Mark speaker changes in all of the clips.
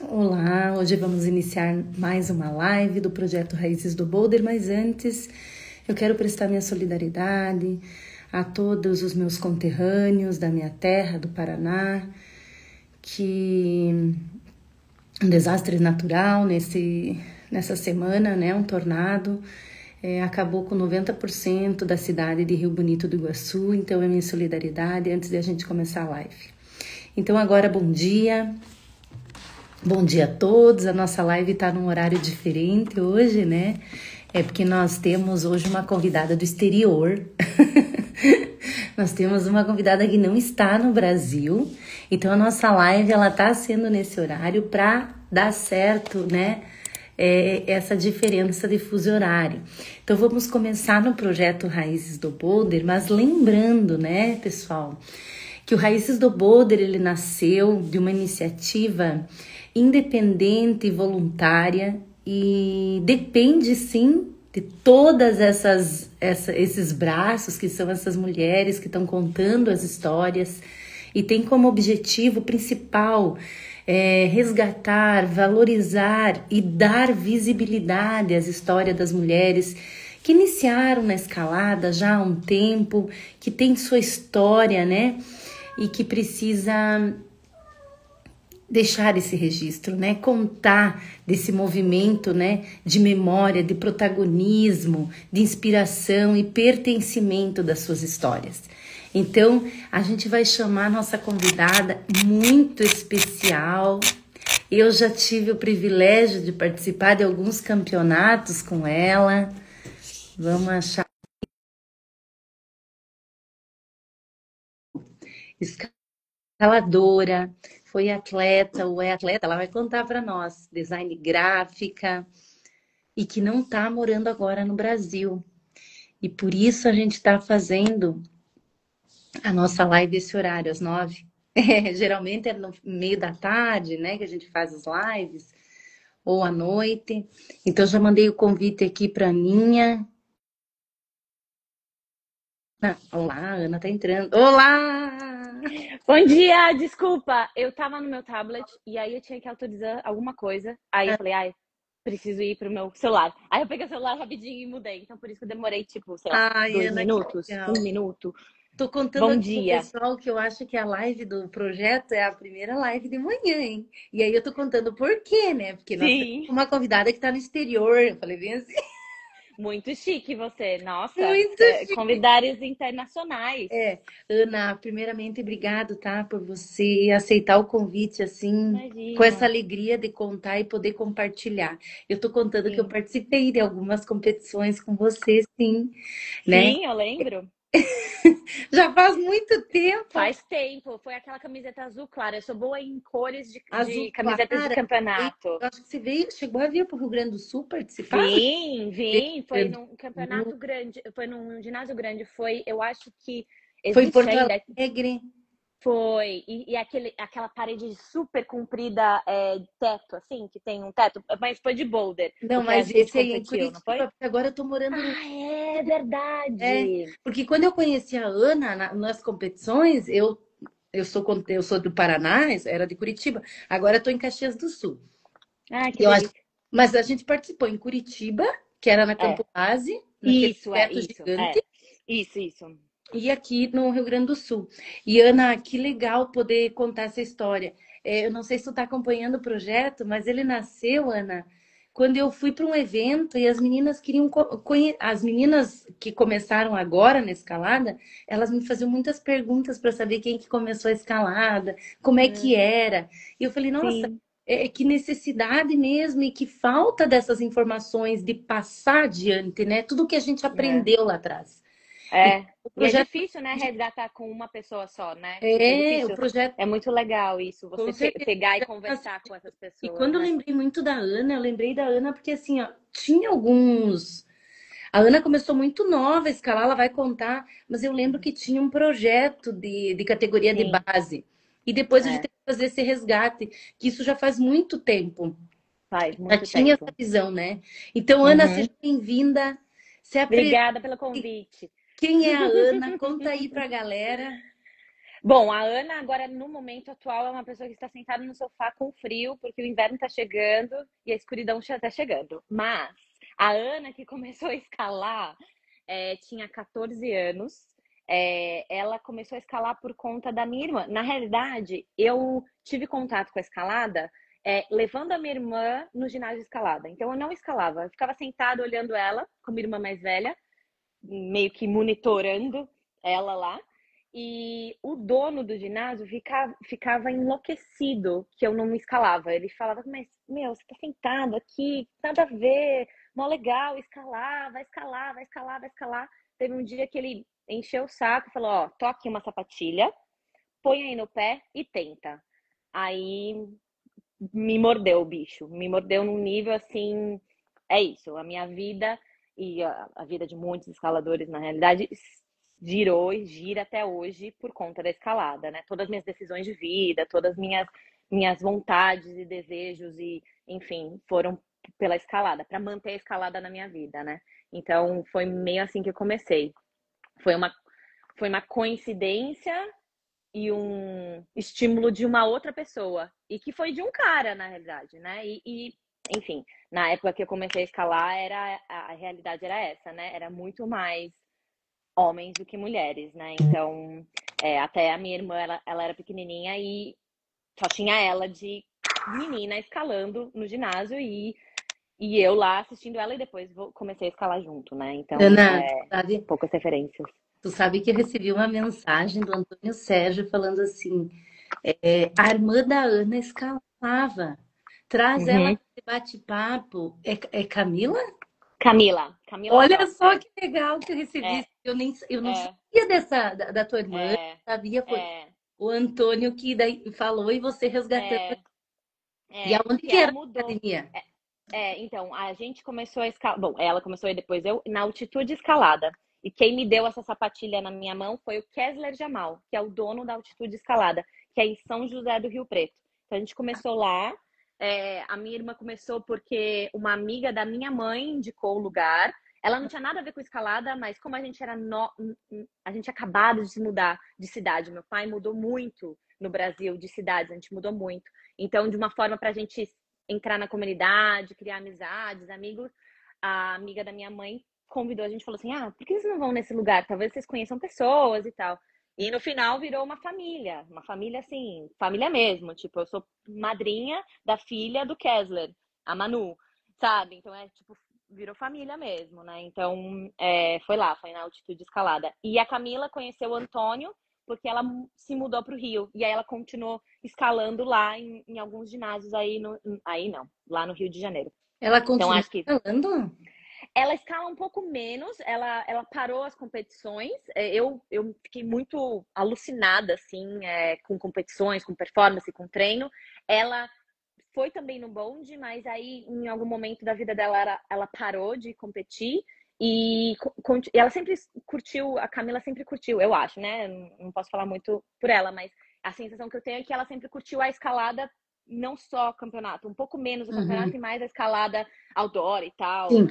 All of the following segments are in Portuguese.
Speaker 1: Olá, hoje vamos iniciar mais uma live do projeto Raízes do Boulder, mas antes eu quero prestar minha solidariedade a todos os meus conterrâneos da minha terra, do Paraná, que um desastre natural nessa semana, né, um tornado, acabou com 90% da cidade de Rio Bonito do Iguaçu, então é minha solidariedade antes de a gente começar a live. Então agora, bom dia. Bom dia a todos, a nossa live está num horário diferente hoje, né? É porque nós temos hoje uma convidada do exterior. Nós temos uma convidada que não está no Brasil. Então a nossa live ela está sendo nesse horário para dar certo, né? Essa diferença de fuso horário. Então vamos começar no projeto Raízes do Boulder, mas lembrando, né, pessoal, que o Raízes do Boulder ele nasceu de uma iniciativa independente e voluntária e depende sim de todas esses braços que são essas mulheres que estão contando as histórias e tem como objetivo principal resgatar, valorizar e dar visibilidade às histórias das mulheres que iniciaram na escalada já há um tempo, que tem sua história, né? E que precisa deixar esse registro, né? Contar desse movimento, né? De memória, de protagonismo, de inspiração e pertencimento das suas histórias. Então, a gente vai chamar nossa convidada muito especial. Eu já tive o privilégio de participar de alguns campeonatos com ela. Vamos achar. Escaladora, foi atleta ou é atleta, ela vai contar para nós, design gráfica e que não está morando agora no Brasil. E por isso a gente está fazendo a nossa live esse horário, às 9. Geralmente é no meio da tarde, né, que a gente faz as lives, ou à noite. Então já mandei o convite aqui para Aninha. Olá, a Ana tá entrando. Olá!
Speaker 2: Bom dia, desculpa, eu tava no meu tablet e aí eu tinha que autorizar alguma coisa. Aí eu falei, preciso ir pro meu celular. Aí eu peguei o celular rapidinho e mudei. Então por isso que eu demorei, tipo, sei lá,
Speaker 1: Ai,
Speaker 2: 2
Speaker 1: Ana, que
Speaker 2: minutos,
Speaker 1: legal.
Speaker 2: 1 minuto.
Speaker 1: Tô contando
Speaker 2: Bom
Speaker 1: aqui pro
Speaker 2: dia.
Speaker 1: pessoal que eu acho que a live do projeto é a primeira live de manhã, hein? E aí eu tô contando por quê, né? Porque nós temos
Speaker 2: Sim,
Speaker 1: uma convidada que tá no exterior. Eu falei bem assim,
Speaker 2: muito chique você. Nossa,
Speaker 1: muito chique.
Speaker 2: convidados internacionais.
Speaker 1: Ana, primeiramente, obrigado, tá? Por você aceitar o convite, assim, com essa
Speaker 2: Imagina.
Speaker 1: alegria de contar e poder compartilhar. Eu tô contando que eu
Speaker 2: Sim.
Speaker 1: participei de algumas competições com você, sim, né?
Speaker 2: Sim, eu lembro.
Speaker 1: Já faz muito tempo.
Speaker 2: Faz tempo. Foi aquela camiseta azul clara. Eu sou boa em cores de
Speaker 1: Azul
Speaker 2: camisetas de
Speaker 1: Clara.
Speaker 2: campeonato.
Speaker 1: Eu acho que você chegou a vir para o Rio Grande do Sul participar?
Speaker 2: Vim, foi
Speaker 1: Grande
Speaker 2: num
Speaker 1: do Sul.
Speaker 2: campeonato grande, foi num ginásio grande, eu acho que
Speaker 1: Foi em
Speaker 2: existe
Speaker 1: Porto
Speaker 2: ainda,
Speaker 1: Alegre.
Speaker 2: e aquela parede super comprida, teto, assim, que tem um teto, mas foi de boulder, o
Speaker 1: Não,
Speaker 2: que a
Speaker 1: mas
Speaker 2: gente
Speaker 1: esse aí é em
Speaker 2: competiu, não foi?
Speaker 1: Curitiba, porque agora eu estou morando no.
Speaker 2: Ah, é
Speaker 1: É,
Speaker 2: verdade!
Speaker 1: porque quando eu conheci a Ana nas competições, eu sou do Paraná, era de Curitiba. Agora eu estou em Caxias do Sul.
Speaker 2: Ah, que
Speaker 1: Eu acho,
Speaker 2: delícia.
Speaker 1: mas a gente participou em Curitiba, que era na
Speaker 2: É,
Speaker 1: Campo Base, naquele teto
Speaker 2: isso,
Speaker 1: gigante.
Speaker 2: isso.
Speaker 1: E aqui no Rio Grande do Sul. E Ana, que legal poder contar essa história. Eu não sei se tu está acompanhando o projeto, mas ele nasceu, Ana, quando eu fui para um evento e as meninas queriam as meninas que começaram agora na escalada, elas me faziam muitas perguntas para saber quem que começou a escalada, como é
Speaker 2: É,
Speaker 1: que era. E eu falei, nossa,
Speaker 2: sim,
Speaker 1: que necessidade mesmo e que falta dessas informações de passar adiante, né? Tudo que a gente
Speaker 2: é.
Speaker 1: aprendeu lá atrás. E
Speaker 2: É.
Speaker 1: o
Speaker 2: E é
Speaker 1: projeto
Speaker 2: difícil, né, resgatar com uma pessoa só, né? Super
Speaker 1: o
Speaker 2: difícil.
Speaker 1: projeto,
Speaker 2: É muito legal isso,
Speaker 1: com
Speaker 2: você
Speaker 1: certeza.
Speaker 2: pegar e conversar com essas
Speaker 1: E
Speaker 2: pessoas,
Speaker 1: quando eu
Speaker 2: né?
Speaker 1: lembrei muito da Ana, eu lembrei da Ana porque assim, ó, tinha alguns. A Ana começou muito nova a escalar, ela vai contar, mas eu lembro
Speaker 2: Uhum.
Speaker 1: que tinha um projeto de categoria de
Speaker 2: Sim,
Speaker 1: base. E depois a gente
Speaker 2: é.
Speaker 1: teve que fazer esse resgate, que isso já faz muito tempo.
Speaker 2: Faz
Speaker 1: Já
Speaker 2: muito
Speaker 1: tinha essa
Speaker 2: tempo.
Speaker 1: visão, né? Então, Ana, seja
Speaker 2: Uhum.
Speaker 1: bem-vinda. Se apresente.
Speaker 2: Obrigada pelo convite.
Speaker 1: Quem é a Ana? Conta aí pra galera.
Speaker 2: Bom, a Ana agora, no momento atual, é uma pessoa que está sentada no sofá com frio, porque o inverno está chegando e a escuridão já está chegando. Mas a Ana, que começou a escalar, tinha 14 anos. Ela começou a escalar por conta da minha irmã. Na realidade, eu tive contato com a escalada levando a minha irmã no ginásio de escalada. Então, eu não escalava. Eu ficava sentada olhando ela, com minha irmã mais velha, meio que monitorando ela lá. E o dono do ginásio ficava enlouquecido que eu não me escalava. Ele falava, mas, meu, você tá sentado aqui, nada a ver, mó legal, escalar, vai escalar, vai escalar, vai escalar. Teve um dia que ele encheu o saco e falou, ó, toque uma sapatilha, põe aí no pé e tenta. Aí me mordeu o bicho, me mordeu num nível assim, é isso, a minha vida e a vida de muitos escaladores, na realidade, girou e gira até hoje por conta da escalada, né? Todas as minhas decisões de vida, todas as minhas vontades e desejos e, enfim, foram pela escalada, para manter a escalada na minha vida, né? Então, foi meio assim que eu comecei. Foi uma, foi uma coincidência e um estímulo de uma outra pessoa. E que foi de um cara, na realidade, né? Enfim, na época que eu comecei a escalar, a realidade era essa, né? Era muito mais homens do que mulheres, né? Então, até a minha irmã, ela era pequenininha e só tinha ela de menina escalando no ginásio e eu lá assistindo ela e depois comecei a escalar junto, né? Então,
Speaker 1: Ana,
Speaker 2: poucas referências.
Speaker 1: tu sabe que eu recebi uma mensagem do Antônio Sérgio falando assim: a irmã da Ana escalava. Traz ela
Speaker 2: Uhum.
Speaker 1: para esse bate-papo. É Camila?
Speaker 2: Camila
Speaker 1: Olha só
Speaker 2: Proctor.
Speaker 1: que legal que eu recebi.
Speaker 2: É,
Speaker 1: Eu não
Speaker 2: é,
Speaker 1: sabia da tua irmã.
Speaker 2: é,
Speaker 1: Sabia, foi
Speaker 2: é,
Speaker 1: o Antônio que daí falou e você resgatando. E aonde
Speaker 2: que
Speaker 1: que
Speaker 2: ela
Speaker 1: era a
Speaker 2: mudou.
Speaker 1: academia?
Speaker 2: Então, a gente começou a escalar. Bom, ela começou e depois eu, na altitude escalada. E quem me deu essa sapatilha na minha mão foi o Kessler Jamal, que é o dono da altitude escalada, que é em São José do Rio Preto. Então a gente começou lá. A minha irmã começou porque uma amiga da minha mãe indicou o lugar. Ela não tinha nada a ver com escalada, mas como a gente a gente acabado de se mudar de cidade. Meu pai mudou muito no Brasil de cidades, a gente mudou muito. Então, de uma forma para a gente entrar na comunidade, criar amizades, amigos, a amiga da minha mãe convidou a gente, falou assim, por que vocês não vão nesse lugar? Talvez vocês conheçam pessoas e tal. E no final virou uma família assim, família mesmo. Tipo, eu sou madrinha da filha do Kessler, a Manu, sabe? Então tipo, virou família mesmo, né? Então, foi lá, foi na altitude escalada. E a Camila conheceu o Antônio, porque ela se mudou para o Rio. E aí ela continuou escalando lá em alguns ginásios aí não, lá no Rio de Janeiro.
Speaker 1: Ela
Speaker 2: Então
Speaker 1: continua
Speaker 2: acho que
Speaker 1: falando?
Speaker 2: ela escala um pouco menos, ela parou as competições. Eu fiquei muito alucinada assim, com competições, com performance, com treino. Ela foi também no bonde, mas aí em algum momento da vida dela ela parou de competir e ela sempre curtiu, a Camila sempre curtiu, eu acho, né? Não posso falar muito por ela, mas a sensação que eu tenho é que ela sempre curtiu a escalada, não só campeonato, um pouco menos o
Speaker 1: Uhum.
Speaker 2: campeonato e mais a escalada outdoor e tal.
Speaker 1: Sim.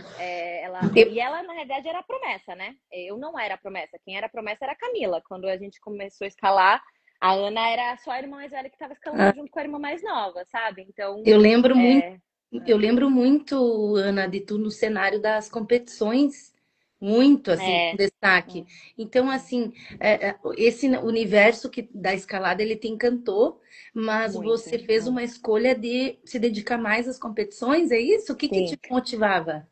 Speaker 2: E ela, na realidade, era a promessa, né? Eu não era a promessa. Quem era a promessa era a Camila. Quando a gente começou a escalar, a Ana era só a irmã mais velha que estava escalando junto com a irmã mais nova, sabe? Então,
Speaker 1: Eu lembro muito,
Speaker 2: é,
Speaker 1: eu lembro muito, Ana, de tu no cenário das competições, muito assim, com
Speaker 2: é,
Speaker 1: destaque. Então, assim, esse universo da escalada ele te encantou, mas você
Speaker 2: muito.
Speaker 1: fez uma escolha de se dedicar mais às competições, é isso? O que que te
Speaker 2: Sim.
Speaker 1: motivava?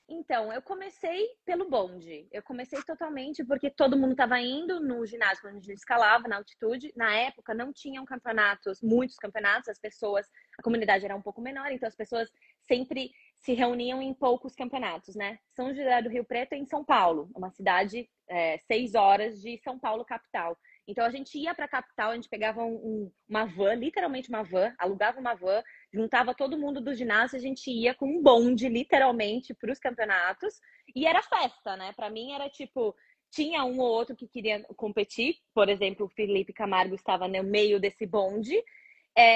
Speaker 2: Então, eu comecei pelo bonde. Eu comecei totalmente porque todo mundo estava indo no ginásio quando a gente escalava na altitude. Na época não tinham campeonatos, muitos campeonatos, a comunidade era um pouco menor, então as pessoas sempre se reuniam em poucos campeonatos, né? São José do Rio Preto é em São Paulo, uma cidade 6 horas de São Paulo capital. Então a gente ia para a capital, a gente pegava uma van, literalmente uma van, alugava uma van, juntava todo mundo do ginásio, a gente ia com um bonde, literalmente, para os campeonatos. E era festa, né? Para mim era tipo, tinha um ou outro que queria competir. Por exemplo, o Felipe Camargo estava no meio desse bonde.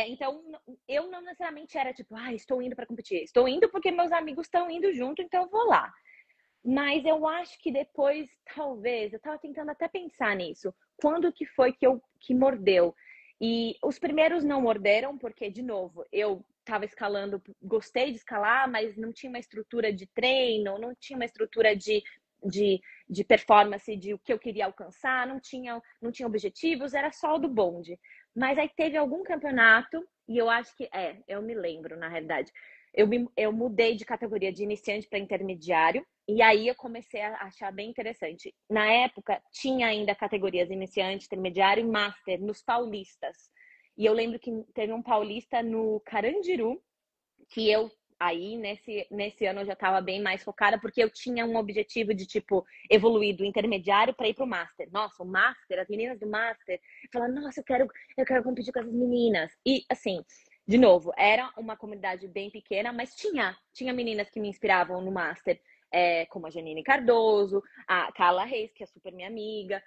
Speaker 2: Então, eu não necessariamente era tipo, estou indo para competir. Estou indo porque meus amigos estão indo junto, então eu vou lá. Mas eu acho que depois, talvez, eu estava tentando até pensar nisso. quando que foi que mordeu. E os primeiros não morderam, porque, de novo, eu estava escalando, gostei de escalar, mas não tinha uma estrutura de treino, não tinha uma estrutura de performance, de o que eu queria alcançar, não tinha objetivos, era só o do bonde. Mas aí teve algum campeonato, e eu acho que, eu me lembro, na realidade, eu mudei de categoria de iniciante para intermediário, e aí eu comecei a achar bem interessante. Na época, tinha ainda categorias iniciante, intermediário e master nos paulistas. E eu lembro que teve um paulista no Carandiru, que aí, nesse ano, eu já estava bem mais focada, porque eu tinha um objetivo de, tipo, evoluir do intermediário para ir pro master. Nossa, o master, as meninas do master, falaram, nossa, eu quero competir com essas meninas. E, assim, de novo, era uma comunidade bem pequena, mas tinha meninas que me inspiravam no master, como a Janine Cardoso, a Carla Reis, que é super minha amiga,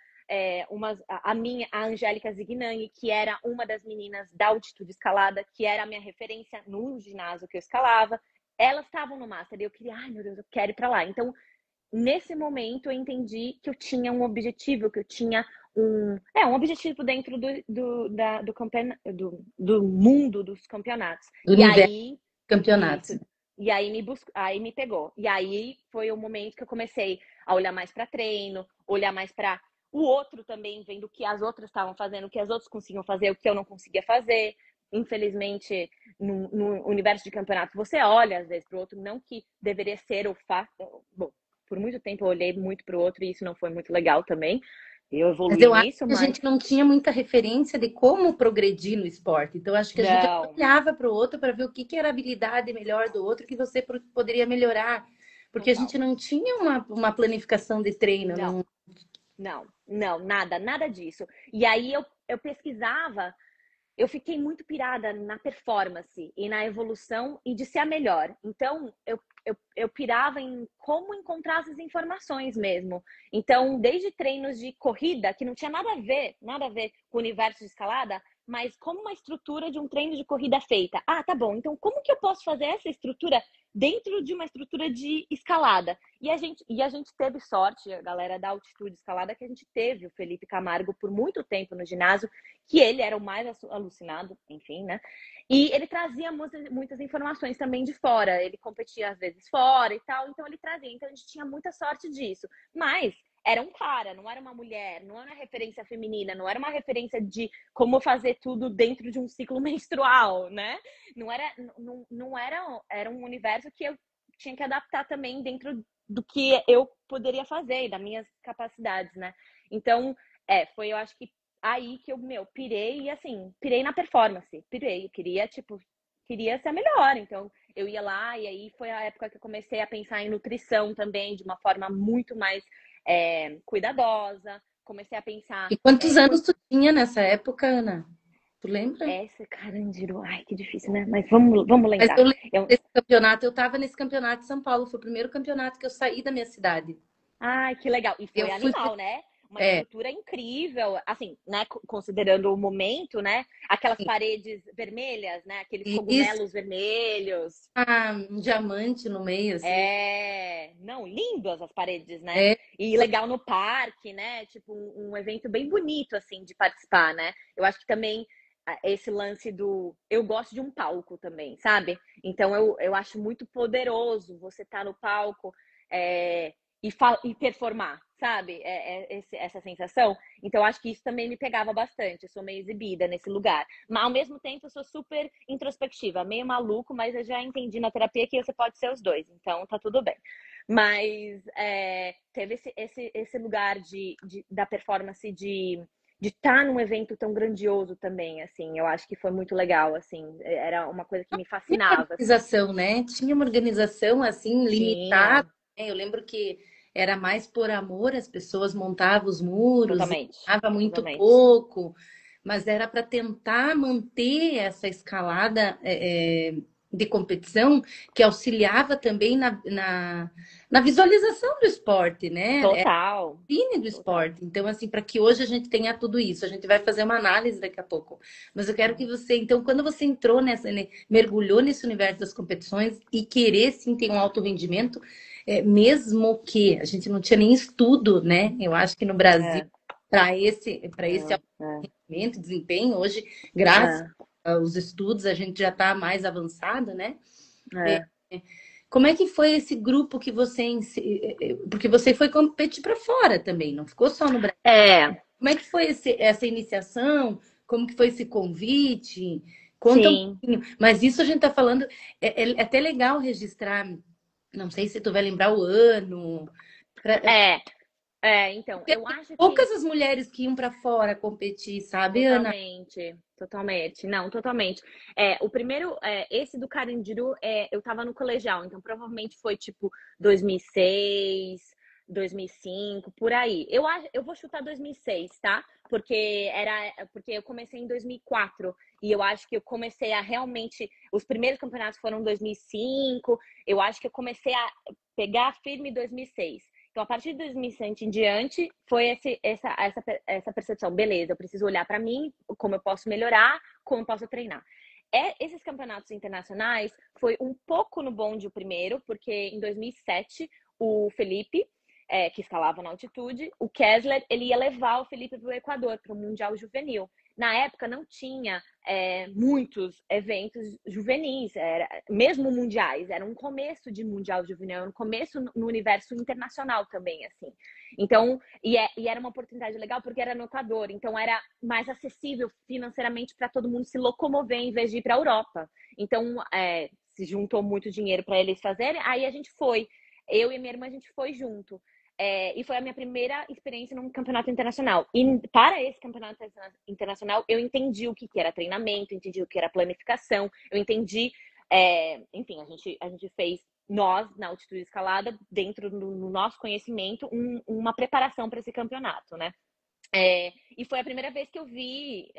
Speaker 2: a Angélica Zignani, que era uma das meninas da altitude escalada, que era a minha referência no ginásio que eu escalava. Elas estavam no master e eu queria, ai meu Deus, eu quero ir para lá. Então, nesse momento, eu entendi que eu tinha um objetivo, que eu tinha um objetivo dentro do mundo dos campeonatos.
Speaker 1: Do
Speaker 2: E
Speaker 1: universo
Speaker 2: aí,
Speaker 1: campeonatos.
Speaker 2: isso. E aí me pegou. E aí foi o momento que eu comecei a olhar mais para treino, olhar mais para o outro também, vendo o que as outras estavam fazendo, o que as outras conseguiam fazer, o que eu não conseguia fazer. Infelizmente, no universo de campeonato, você olha às vezes para o outro, não que deveria ser o fato. Bom, por muito tempo eu olhei muito para o outro e isso não foi muito legal também. Eu
Speaker 1: Mas
Speaker 2: evoluí
Speaker 1: eu acho
Speaker 2: nisso,
Speaker 1: que a
Speaker 2: mas
Speaker 1: gente não tinha muita referência de como progredir no esporte. Então, acho que a gente
Speaker 2: não,
Speaker 1: olhava para o outro para ver o que era a habilidade melhor do outro que você poderia melhorar. Porque a
Speaker 2: total.
Speaker 1: gente não tinha uma planificação de treino.
Speaker 2: Não, não, nada disso. E aí eu pesquisava. Eu fiquei muito pirada na performance e na evolução e de ser a melhor. Então, eu pirava em como encontrar essas informações mesmo. Então, desde treinos de corrida, que não tinha nada a ver com o universo de escalada, mas como uma estrutura de um treino de corrida feita. Ah, tá bom. Então, como que eu posso fazer essa estrutura dentro de uma estrutura de escalada? E a gente teve sorte, a galera da altitude escalada, que a gente teve o Felipe Camargo por muito tempo no ginásio, que ele era o mais alucinado, enfim, né? E ele trazia muitas informações também de fora. Ele competia às vezes fora e tal, então ele trazia. Então a gente tinha muita sorte disso. Mas era um cara, não era uma mulher, não era uma referência feminina, não era uma referência de como fazer tudo dentro de um ciclo menstrual, né? Era um universo que eu tinha que adaptar também dentro do que eu poderia fazer, das minhas capacidades, né? Então, foi, eu acho que aí que eu, pirei e assim, pirei na performance, pirei, queria ser a melhor, então eu ia lá e aí foi a época que eu comecei a pensar em nutrição também, de uma forma muito mais cuidadosa, comecei a pensar...
Speaker 1: E quantos anos tu tinha nessa época, Ana? Tu lembra?
Speaker 2: Essa Carandiru, ai, que difícil, né? Mas vamos
Speaker 1: Mas
Speaker 2: lembrar.
Speaker 1: eu lembro desse campeonato, eu estava nesse campeonato de São Paulo, foi o primeiro campeonato que eu saí da minha cidade.
Speaker 2: Ai, que legal. E
Speaker 1: Eu
Speaker 2: foi
Speaker 1: fui.
Speaker 2: animal, né? Uma
Speaker 1: É,
Speaker 2: estrutura incrível, assim, né? Considerando o momento, né? Aquelas paredes vermelhas, né? Aqueles
Speaker 1: e isso,
Speaker 2: cogumelos vermelhos.
Speaker 1: um diamante no meio, assim.
Speaker 2: Não, lindas as paredes, né?
Speaker 1: É,
Speaker 2: E legal no parque, né? Tipo, um evento bem bonito, assim, de participar, né? Eu acho que também esse lance do... Eu gosto de um palco também, sabe? Então, eu acho muito poderoso você estar no palco e performar, sabe? Essa sensação. Então, eu acho que isso também me pegava bastante. Eu sou meio exibida nesse lugar. Mas, ao mesmo tempo, eu sou super introspectiva, meio maluco, mas eu já entendi na terapia que você pode ser os dois. Então, tá tudo bem. Mas teve esse lugar da performance de estar num evento tão grandioso também, assim, eu acho que foi muito legal, assim, era uma coisa que me
Speaker 1: tinha uma
Speaker 2: fascinava, assim.
Speaker 1: organização, né? Tinha uma organização, assim, limitada,
Speaker 2: Tinha,
Speaker 1: né? Eu lembro que era mais por amor, as pessoas montavam os muros, e
Speaker 2: totalmente,
Speaker 1: dava muito
Speaker 2: totalmente.
Speaker 1: pouco, mas era para tentar manter essa escalada de competição que auxiliava também na visualização do esporte, né?
Speaker 2: Total,
Speaker 1: Fine do
Speaker 2: total.
Speaker 1: esporte. Então, assim, para que hoje a gente tenha tudo isso, a gente vai fazer uma análise daqui a pouco. Mas eu quero que você, então, quando você entrou mergulhou nesse universo das competições e querer sim ter um alto rendimento, mesmo que a gente não tinha nem estudo, né? Eu acho que no Brasil
Speaker 2: É.
Speaker 1: para esse
Speaker 2: É,
Speaker 1: autoconhecimento, desempenho. Hoje, graças
Speaker 2: é,
Speaker 1: aos estudos, a gente já está mais avançado, né? É,
Speaker 2: é.
Speaker 1: como é que foi esse grupo que você... Porque você foi competir para fora também, não ficou só no Brasil.
Speaker 2: É,
Speaker 1: Como é que foi essa iniciação? Como que foi esse convite? Conta um
Speaker 2: sim.
Speaker 1: pouquinho. Mas isso a gente está falando... É até legal registrar, não sei se tu vai lembrar o ano...
Speaker 2: É, então, eu acho que
Speaker 1: Poucas as mulheres que iam para fora competir, sabe, Ana?
Speaker 2: totalmente, totalmente, não, totalmente. O primeiro, esse do Carandiru, eu tava no colegial, então provavelmente foi tipo 2006, 2005, por aí. Eu vou chutar 2006, tá? Porque eu comecei em 2004 e eu acho que eu comecei a realmente, os primeiros campeonatos foram em 2005, eu acho que eu comecei a pegar firme em 2006. Então, a partir de 2006 em diante, foi essa percepção. Beleza, eu preciso olhar para mim, como eu posso melhorar, como eu posso treinar. Esses campeonatos internacionais foi um pouco no bonde o primeiro, porque em 2007, o Felipe, que escalava na altitude, o Kessler, ele ia levar o Felipe para o Equador, para o Mundial Juvenil. Na época, não tinha muitos eventos juvenis, mesmo mundiais, era um começo de mundial juvenil, era um começo no universo internacional também, assim. Então, e era uma oportunidade legal porque era no Equador, então era mais acessível financeiramente para todo mundo se locomover em vez de ir para a Europa. Então, se juntou muito dinheiro para eles fazerem, aí a gente foi. Eu e minha irmã, a gente foi junto. E foi a minha primeira experiência num campeonato internacional. E para esse campeonato internacional, eu entendi o que era treinamento, entendi o que era planificação, eu entendi. Enfim, a gente fez, nós, na altitude escalada, dentro do nosso conhecimento, uma preparação para esse campeonato, né? E foi a primeira vez que eu vi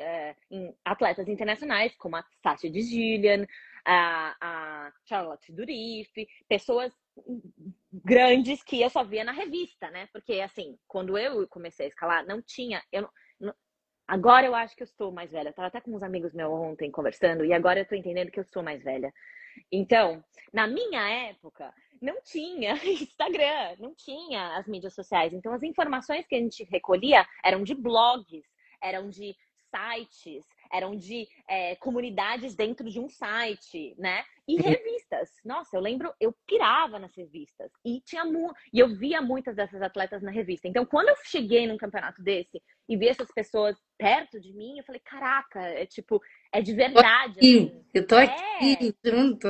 Speaker 2: atletas internacionais, como a Sasha de Gillian, a Charlotte Durif, pessoas grandes que eu só via na revista, né? Porque, assim, quando eu comecei a escalar, não tinha. Agora eu acho que eu estou mais velha. Eu tava até com uns amigos meus ontem conversando, e agora eu tô entendendo que eu sou mais velha. Então, na minha época, não tinha Instagram, não tinha as mídias sociais. Então, as informações que a gente recolhia eram de blogs, eram de sites, eram de comunidades dentro de um site, né? E revistas. Nossa, eu lembro, eu pirava nas revistas. E eu via muitas dessas atletas na revista. Então, quando eu cheguei num campeonato desse e vi essas pessoas perto de mim, eu falei, caraca, é de verdade, assim.
Speaker 1: Eu tô aqui
Speaker 2: É,
Speaker 1: junto.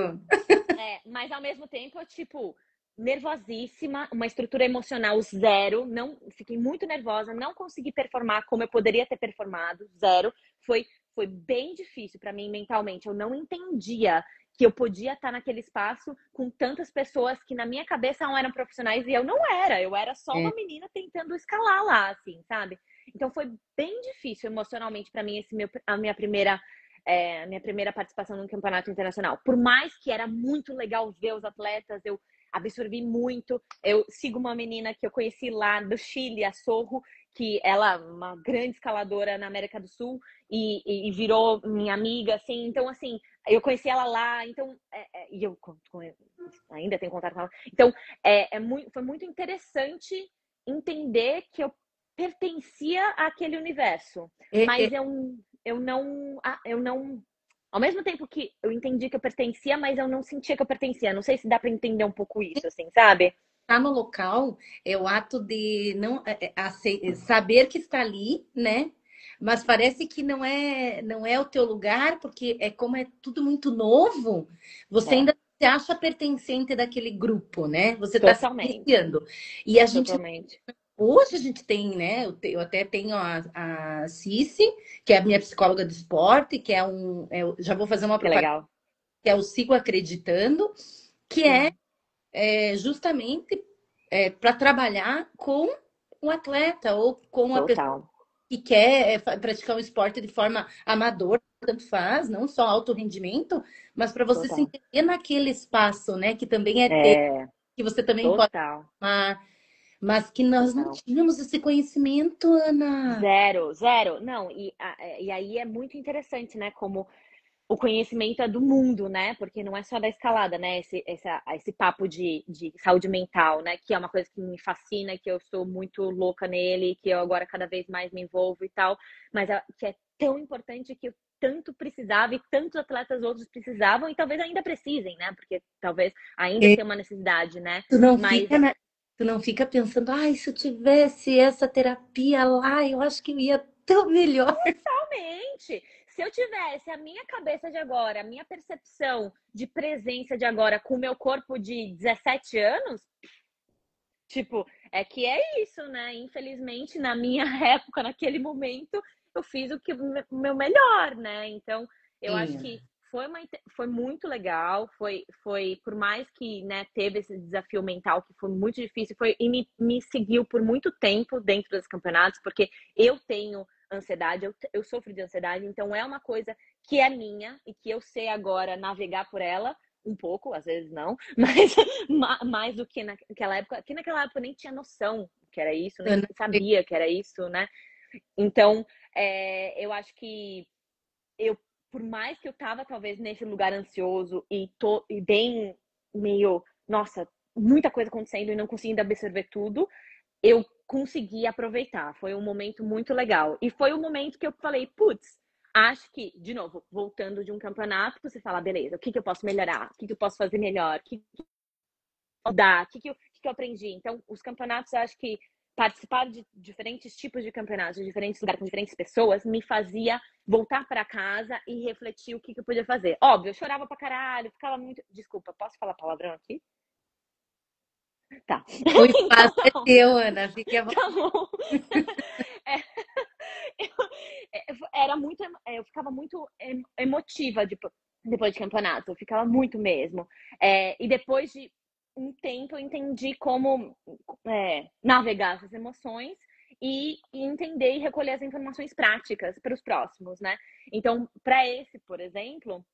Speaker 2: mas ao mesmo tempo, eu, tipo, nervosíssima, uma estrutura emocional zero, não, fiquei muito nervosa, não consegui performar como eu poderia ter performado, zero. Foi bem difícil para mim mentalmente. Eu não entendia que eu podia estar naquele espaço com tantas pessoas que na minha cabeça não eram profissionais e eu era só
Speaker 1: É,
Speaker 2: uma menina tentando escalar lá, assim, sabe? Então foi bem difícil emocionalmente para mim a minha primeira participação num campeonato internacional. Por mais que era muito legal ver os atletas, eu absorvi muito. Eu sigo uma menina que eu conheci lá do Chile, a Sorro, que ela é uma grande escaladora na América do Sul e virou minha amiga, assim. Então, assim, eu conheci ela lá, então, e eu ainda tenho contato com ela. Então, foi muito interessante entender que eu pertencia àquele universo,
Speaker 1: é,
Speaker 2: mas eu não, ao mesmo tempo que eu entendi que eu pertencia, mas eu não sentia que eu pertencia. Não sei se dá para entender um pouco isso, assim, sabe?
Speaker 1: Estar no local é o ato de não saber que está ali, né? Mas parece que não é o teu lugar, porque é como é tudo muito novo, você
Speaker 2: É,
Speaker 1: ainda se acha pertencente daquele grupo, né? Você está se
Speaker 2: totalmente,
Speaker 1: iniciando. E a gente
Speaker 2: totalmente.
Speaker 1: hoje a gente tem, né? Eu até tenho a Cici, que é a minha psicóloga do esporte, que já vou fazer uma
Speaker 2: Que
Speaker 1: propaganda,
Speaker 2: legal.
Speaker 1: que é o Sigo Acreditando, que
Speaker 2: Sim,
Speaker 1: justamente para trabalhar com o atleta ou com a pessoa
Speaker 2: total,
Speaker 1: que quer praticar um esporte de forma amadora, tanto faz, não só alto rendimento, mas para você se
Speaker 2: total.
Speaker 1: entender naquele espaço, né? Que também é teu,
Speaker 2: É,
Speaker 1: que você também pode
Speaker 2: total,
Speaker 1: amar, mas que nós não
Speaker 2: total.
Speaker 1: tínhamos esse conhecimento, Ana.
Speaker 2: Zero, zero. Não, e aí é muito interessante, né? Como o conhecimento é do mundo, né? Porque não é só da escalada, né? Esse papo de saúde mental, né? Que é uma coisa que me fascina, que eu sou muito louca nele, que eu agora cada vez mais me envolvo e tal, mas que é tão importante que eu tanto precisava e tantos atletas outros precisavam e talvez ainda precisem, né? Porque talvez ainda
Speaker 1: É,
Speaker 2: tenha uma necessidade, né?
Speaker 1: tu não
Speaker 2: Mas
Speaker 1: fica, tu não fica pensando, ai, se eu tivesse essa terapia lá, eu acho que eu ia tão melhor.
Speaker 2: totalmente. Se eu tivesse a minha cabeça de agora, a minha percepção de presença de agora com o meu corpo de 17 anos, tipo, é que é isso, né? Infelizmente, na minha época, naquele momento, eu fiz o meu melhor, né? Então, eu acho
Speaker 1: Sim.
Speaker 2: que foi muito legal, foi por mais que, né, teve esse desafio mental que foi muito difícil, e me seguiu por muito tempo dentro dos campeonatos, porque eu tenho ansiedade, eu sofro de ansiedade, então é uma coisa que é minha e que eu sei agora navegar por ela, um pouco, às vezes não, mas mais do que naquela época, que naquela época eu nem tinha noção que era isso,
Speaker 1: Eu
Speaker 2: nem
Speaker 1: não sei.
Speaker 2: sabia que era isso, né? Então, eu acho que eu, por mais que eu tava talvez nesse lugar ansioso e bem meio, nossa, muita coisa acontecendo e não conseguindo absorver tudo, eu consegui aproveitar. Foi um momento muito legal. E foi o momento que eu falei, putz, acho que, de novo, voltando de um campeonato, você fala, beleza, o que eu posso melhorar? O que eu posso fazer melhor? O que mudar? O que eu aprendi? Então, os campeonatos, eu acho que participar de diferentes tipos de campeonatos, de diferentes lugares, com diferentes pessoas, me fazia voltar para casa e refletir o que eu podia fazer. Óbvio, eu chorava pra caralho, ficava muito. Desculpa, posso falar palavrão aqui? Tá.
Speaker 1: O espaço é
Speaker 2: Então,
Speaker 1: teu, Ana, fique à vontade.
Speaker 2: tá bom. É, era muito, eu ficava muito emotiva depois de campeonato, eu ficava muito mesmo. E depois de um tempo eu entendi como navegar essas emoções e entender e recolher as informações práticas para os próximos, né? Então, para esse, por exemplo,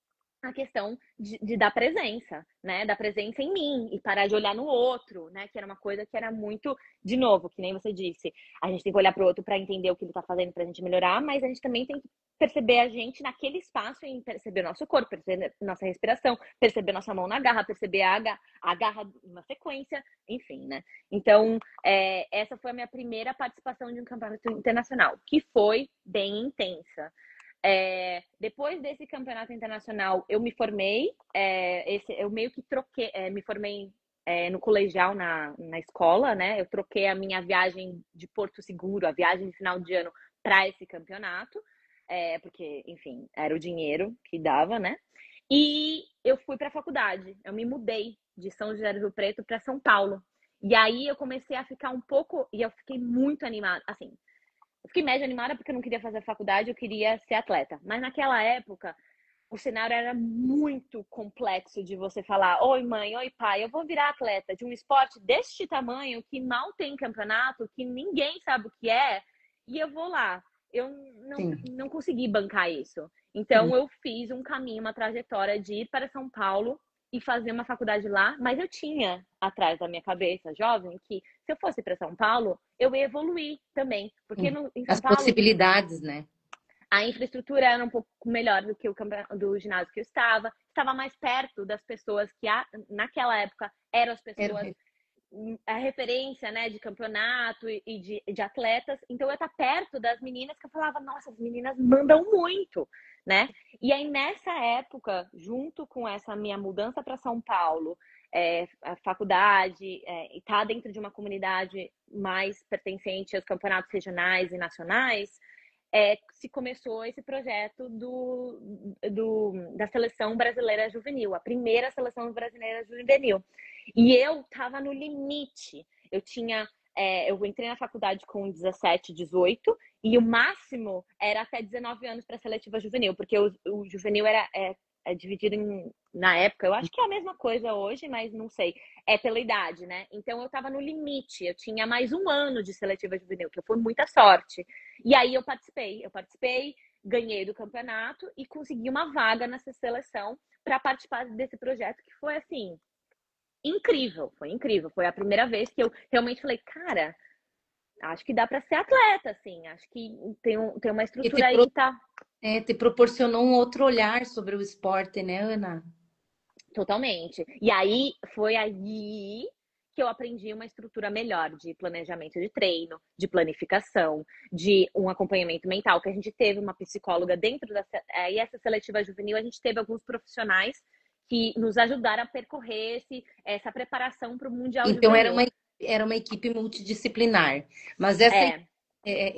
Speaker 2: a questão de dar presença, né? Dar presença em mim e parar de olhar no outro, né? Que era uma coisa que era muito, de novo, que nem você disse, a gente tem que olhar para o outro para entender o que ele está fazendo para a gente melhorar, mas a gente também tem que perceber a gente naquele espaço e perceber o nosso corpo, perceber nossa respiração, perceber nossa mão na garra, perceber a garra numa sequência, enfim, né? Então, essa foi a minha primeira participação de um campeonato internacional, que foi bem intensa. Depois desse campeonato internacional, eu me formei. Eu meio que troquei, me formei no colegial, na escola, né? Eu troquei a minha viagem de Porto Seguro, a viagem de final de ano, para esse campeonato, porque, enfim, era o dinheiro que dava, né? E eu fui para a faculdade. Eu me mudei de São José do Rio Preto para São Paulo. E aí eu comecei a ficar um pouco, e eu fiquei muito animada, assim, eu fiquei médio animada porque eu não queria fazer faculdade, eu queria ser atleta. Mas naquela época, o cenário era muito complexo de você falar: oi, mãe, oi, pai, eu vou virar atleta de um esporte deste tamanho, que mal tem campeonato, que ninguém sabe o que é, e eu vou lá. Eu
Speaker 1: Sim,
Speaker 2: não consegui bancar isso.
Speaker 1: sim.
Speaker 2: Então, eu fiz um caminho, uma trajetória de ir para São Paulo e fazer uma faculdade lá, mas eu tinha atrás da minha cabeça, jovem, que se eu fosse para São Paulo, eu ia evoluir também, porque
Speaker 1: Sim.
Speaker 2: em
Speaker 1: As
Speaker 2: São Paulo
Speaker 1: possibilidades, né?
Speaker 2: a infraestrutura era um pouco melhor do que do ginásio que eu estava mais perto das pessoas que naquela época eram as
Speaker 1: Era
Speaker 2: pessoas, a referência, né, de campeonato e de atletas. Então eu estava perto das meninas que eu falava, nossa, as meninas mandam muito, né? E aí nessa época, junto com essa minha mudança para São Paulo, a faculdade, e estar tá dentro de uma comunidade mais pertencente aos campeonatos regionais e nacionais, se começou esse projeto da seleção brasileira juvenil, a primeira seleção brasileira juvenil. E eu estava no limite. Eu entrei na faculdade com 17, 18, e o máximo era até 19 anos para a seletiva juvenil, porque o juvenil é dividido na época, eu acho que é a mesma coisa hoje, mas não sei, é pela idade, né? Então eu estava no limite, eu tinha mais um ano de seletiva juvenil, que foi muita sorte. E aí eu participei, ganhei do campeonato e consegui uma vaga nessa seleção para participar desse projeto que foi assim incrível, foi incrível. Foi a primeira vez que eu realmente falei, cara, Acho que dá para ser atleta, assim. Acho que tem uma
Speaker 1: E te,
Speaker 2: estrutura aí que tá
Speaker 1: te proporcionou um outro olhar sobre o esporte, né, Ana?
Speaker 2: totalmente. E aí foi aí que eu aprendi uma estrutura melhor de planejamento de treino, de planificação, de um acompanhamento mental, que a gente teve uma psicóloga dentro e essa seletiva juvenil, a gente teve alguns profissionais que nos ajudaram a percorrer essa preparação para o Mundial
Speaker 1: Então
Speaker 2: Juvenil.
Speaker 1: era uma equipe multidisciplinar. Mas essa,
Speaker 2: É,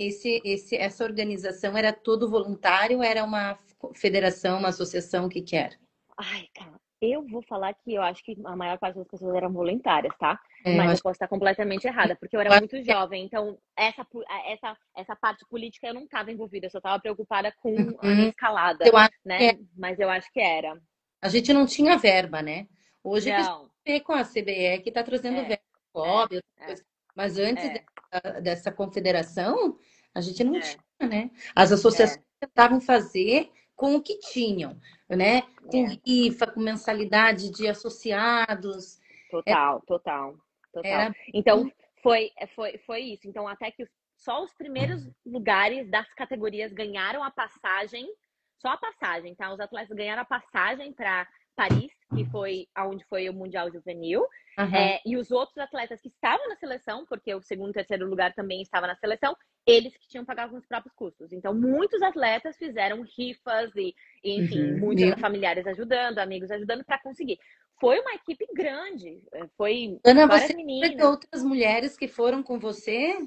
Speaker 1: essa organização era todo voluntário? Era uma federação, uma associação, o que que era?
Speaker 2: ai, cara, eu vou falar que eu acho que a maior parte das pessoas eram voluntárias, tá?
Speaker 1: Eu
Speaker 2: Mas eu
Speaker 1: acho,
Speaker 2: posso estar completamente errada, porque eu era
Speaker 1: eu acho
Speaker 2: muito
Speaker 1: que
Speaker 2: jovem, então essa parte política eu não estava envolvida, eu só estava preocupada com a minha
Speaker 1: uhum,
Speaker 2: escalada,
Speaker 1: eu acho que
Speaker 2: né?
Speaker 1: é.
Speaker 2: Mas eu acho que era.
Speaker 1: A gente não tinha verba, né? Hoje que a gente
Speaker 2: Não,
Speaker 1: vê com a CBE que está trazendo
Speaker 2: é,
Speaker 1: verba,
Speaker 2: é,
Speaker 1: óbvio,
Speaker 2: é,
Speaker 1: mas antes
Speaker 2: é,
Speaker 1: dessa confederação, a gente não tinha,
Speaker 2: é,
Speaker 1: né? As associações
Speaker 2: é,
Speaker 1: tentavam fazer com o que tinham, né? Com
Speaker 2: é.
Speaker 1: rifa, com mensalidade de associados,
Speaker 2: Total, total, total.
Speaker 1: era
Speaker 2: Então, foi isso. Então, até que só os primeiros lugares das categorias ganharam a passagem, só a passagem, tá? Os atletas ganharam a passagem para Paris, que foi aonde foi o Mundial Juvenil.
Speaker 1: aham.
Speaker 2: E os outros atletas que estavam na seleção, porque o segundo e terceiro lugar também estava na seleção, eles que tinham que pagar com os próprios custos. Então, muitos atletas fizeram rifas enfim,
Speaker 1: Uhum.
Speaker 2: muitos
Speaker 1: Viu?
Speaker 2: familiares ajudando, amigos ajudando para conseguir. Foi uma equipe grande, foi
Speaker 1: Ana,
Speaker 2: várias
Speaker 1: você lembra de
Speaker 2: meninas.
Speaker 1: outras mulheres que foram com você?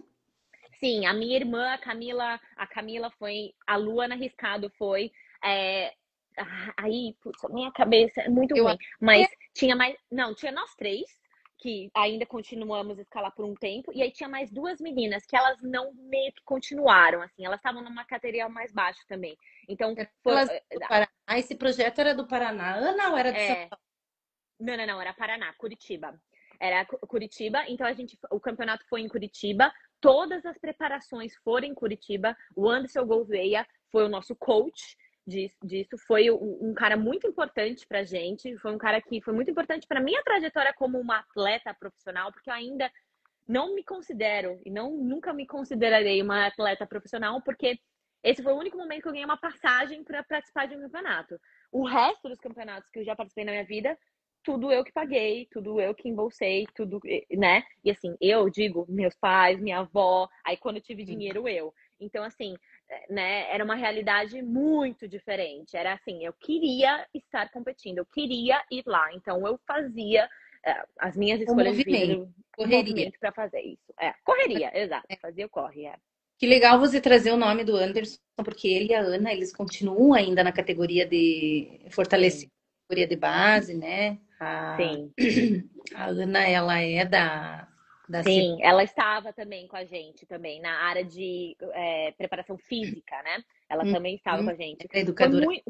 Speaker 2: Sim, a minha irmã, a Camila foi, a Luana Riscado foi. é, Aí, putz, a minha cabeça é muito
Speaker 1: Eu
Speaker 2: ruim.
Speaker 1: acho que
Speaker 2: Mas
Speaker 1: é.
Speaker 2: tinha mais. Não, tinha nós três, que ainda continuamos a escalar por um tempo. E aí tinha mais duas meninas que elas não meio que continuaram, assim. Elas estavam numa categoria mais baixa também. Então, foi.
Speaker 1: Elas do Paraná. Esse projeto era do Paraná, Ana, ou era de São
Speaker 2: É, não, não, não, era Paraná, Curitiba. Era Curitiba, então o campeonato foi em Curitiba, todas as preparações foram em Curitiba. O Anderson Gouveia foi o nosso coach disso, foi um cara muito importante pra gente, foi um cara que foi muito importante pra minha trajetória como uma atleta profissional, porque eu ainda não me considero e nunca me considerarei uma atleta profissional, porque esse foi o único momento que eu ganhei uma passagem para participar de um campeonato. O resto dos campeonatos que eu já participei na minha vida, tudo eu que paguei, tudo eu que embolsei, tudo, né? E assim, eu digo, meus pais, minha avó, aí quando eu tive dinheiro, eu. Então, assim, né, era uma realidade muito diferente. Era assim, eu queria estar competindo, eu queria ir lá. Então, eu fazia as minhas
Speaker 1: o
Speaker 2: escolhas de vida,
Speaker 1: movimento,
Speaker 2: o
Speaker 1: correria.
Speaker 2: movimento para fazer isso. Correria, exato. Fazia o corre,
Speaker 1: Que legal você trazer o nome do Anderson, porque ele e a Ana, eles continuam ainda na categoria de
Speaker 2: Sim,
Speaker 1: fortalecimento, categoria de base, né?
Speaker 2: sim.
Speaker 1: A Ana, ela é da CP,
Speaker 2: Sim, ela estava também com a gente também na área de preparação física, né? Ela também estava com a gente.
Speaker 1: é
Speaker 2: Foi
Speaker 1: educadora.
Speaker 2: muito,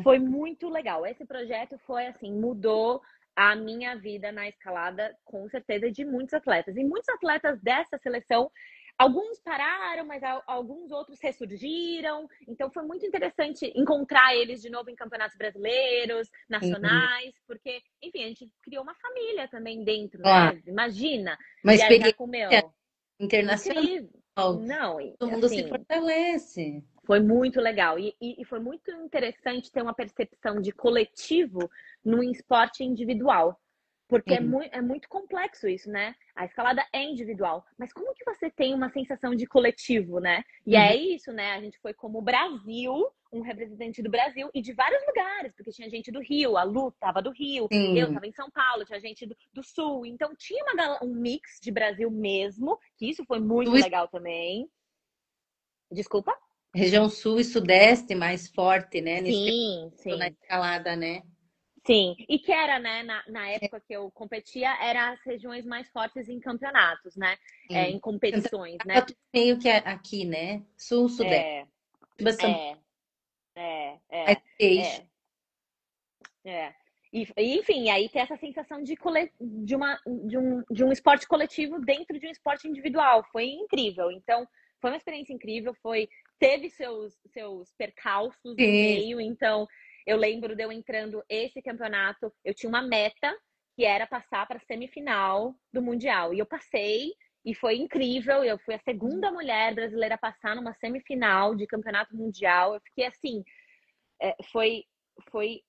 Speaker 2: foi muito legal. Esse projeto foi assim, mudou a minha vida na escalada, com certeza, de muitos atletas. E muitos atletas dessa seleção, alguns pararam, mas alguns outros ressurgiram. Então foi muito interessante encontrar eles de novo em campeonatos brasileiros,
Speaker 1: Sim,
Speaker 2: nacionais, porque, enfim, a gente criou uma família também dentro,
Speaker 1: claro.
Speaker 2: né? Imagina
Speaker 1: Uma
Speaker 2: viajar
Speaker 1: experiência
Speaker 2: com o meu.
Speaker 1: internacional.
Speaker 2: Incrível. Não,
Speaker 1: Todo mundo se
Speaker 2: assim,
Speaker 1: fortalece.
Speaker 2: foi muito legal. E foi muito interessante ter uma percepção de coletivo no esporte individual. Porque
Speaker 1: Sim.
Speaker 2: é muito complexo isso, né? A escalada é individual. Mas como que você tem uma sensação de coletivo, né? E
Speaker 1: Uhum.
Speaker 2: é isso, né? A gente foi como Brasil, um representante do Brasil e de vários lugares, porque tinha gente do Rio, a Lu tava do Rio, eu
Speaker 1: Sim.
Speaker 2: tava em São Paulo, tinha gente do Sul. Então tinha um mix de Brasil mesmo, que isso foi muito
Speaker 1: Sul,
Speaker 2: legal também. Desculpa?
Speaker 1: região sul e sudeste mais forte, né? Nesse
Speaker 2: Sim,
Speaker 1: na
Speaker 2: sim.
Speaker 1: escalada, né?
Speaker 2: Sim, e que era, né, na época que eu competia, eram as regiões mais fortes em campeonatos, né?
Speaker 1: Sim.
Speaker 2: Em
Speaker 1: Santa
Speaker 2: competições,
Speaker 1: Catarina,
Speaker 2: né?
Speaker 1: tudo meio que aqui, né? Sul, sudeste.
Speaker 2: É,
Speaker 1: São
Speaker 2: é,
Speaker 1: mais eixo.
Speaker 2: é, é. Enfim, aí tem essa sensação de um esporte coletivo dentro de um esporte individual. Foi incrível. Então, foi uma experiência incrível. Teve seus percalços no
Speaker 1: Sim,
Speaker 2: meio. Então, eu lembro de eu entrando esse campeonato, eu tinha uma meta que era passar para a semifinal do Mundial. E eu passei. e foi incrível. Eu fui a segunda mulher brasileira a passar numa semifinal de campeonato mundial. Eu fiquei assim, foi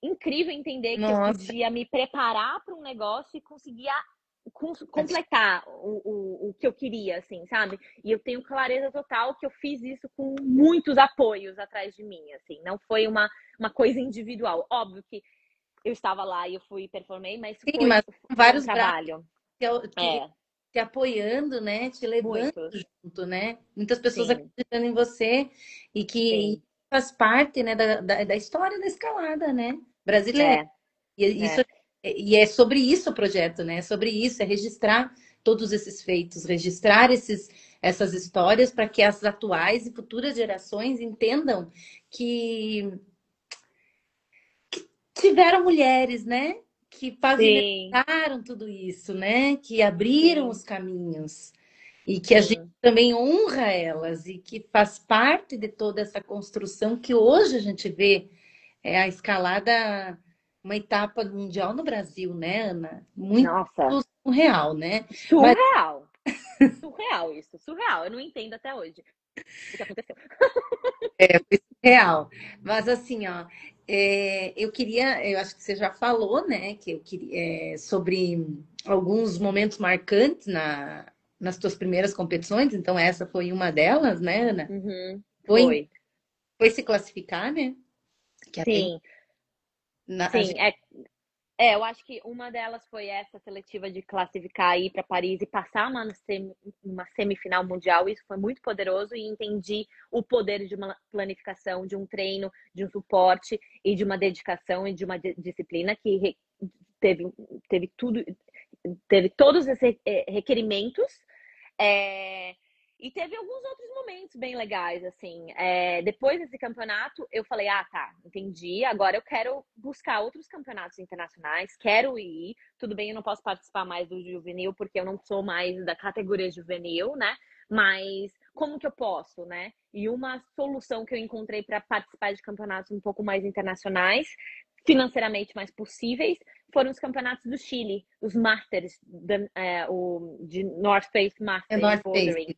Speaker 2: incrível entender que eu
Speaker 1: Nossa,
Speaker 2: podia me preparar para um negócio e conseguir completar o que eu queria, assim, sabe? E eu tenho clareza total que eu fiz isso com muitos apoios atrás de mim, assim. Não foi uma coisa individual. Óbvio que eu estava lá e eu fui e performei, mas
Speaker 1: sim,
Speaker 2: foi,
Speaker 1: mas com
Speaker 2: foi um
Speaker 1: vários braços
Speaker 2: trabalho.
Speaker 1: te,
Speaker 2: É,
Speaker 1: te apoiando, né? Te levando
Speaker 2: muitos.
Speaker 1: junto, né? Muitas pessoas
Speaker 2: Sim,
Speaker 1: acreditando em você e que
Speaker 2: sim.
Speaker 1: faz parte, né, da história da escalada, né? Brasileira.
Speaker 2: É,
Speaker 1: E isso
Speaker 2: é.
Speaker 1: e é sobre isso o projeto, né? É sobre isso, é registrar todos esses feitos, registrar essas histórias para que as atuais e futuras gerações entendam que tiveram mulheres, né? Que
Speaker 2: Sim,
Speaker 1: pavimentaram tudo isso, né? Que abriram
Speaker 2: sim,
Speaker 1: os caminhos e que a gente
Speaker 2: sim.
Speaker 1: também honra elas e que faz parte de toda essa construção que hoje a gente vê a escalada uma etapa mundial no Brasil, né, Ana? Muito
Speaker 2: Nossa,
Speaker 1: surreal, né? Mas
Speaker 2: surreal. Surreal isso, surreal. Eu não entendo até hoje o que aconteceu.
Speaker 1: foi surreal. Mas assim, ó, eu acho que você já falou, né, que eu queria sobre alguns momentos marcantes nas tuas primeiras competições. Então essa foi uma delas, né, Ana?
Speaker 2: Uhum,
Speaker 1: Foi,
Speaker 2: foi.
Speaker 1: foi se classificar, né? Que até
Speaker 2: Sim,
Speaker 1: a
Speaker 2: sim.
Speaker 1: gente
Speaker 2: Eu acho que uma delas foi essa seletiva de classificar aí para Paris e passar uma semifinal mundial. Isso foi muito poderoso e entendi o poder de uma planificação, de um treino, de um suporte e de uma dedicação e de uma disciplina que teve, teve tudo, teve todos esses requerimentos. É, e teve alguns outros momentos bem legais, assim. Depois desse campeonato, eu falei, ah, tá, entendi. Agora eu quero buscar outros campeonatos internacionais, quero ir. Tudo bem, eu não posso participar mais do juvenil, porque eu não sou mais da categoria juvenil, né? Mas como que eu posso, né? E uma solução que eu encontrei para participar de campeonatos um pouco mais internacionais, financeiramente mais possíveis, foram os campeonatos do Chile, os Masters, o de North Face
Speaker 1: é
Speaker 2: Masters
Speaker 1: North Face.
Speaker 2: Bouldering.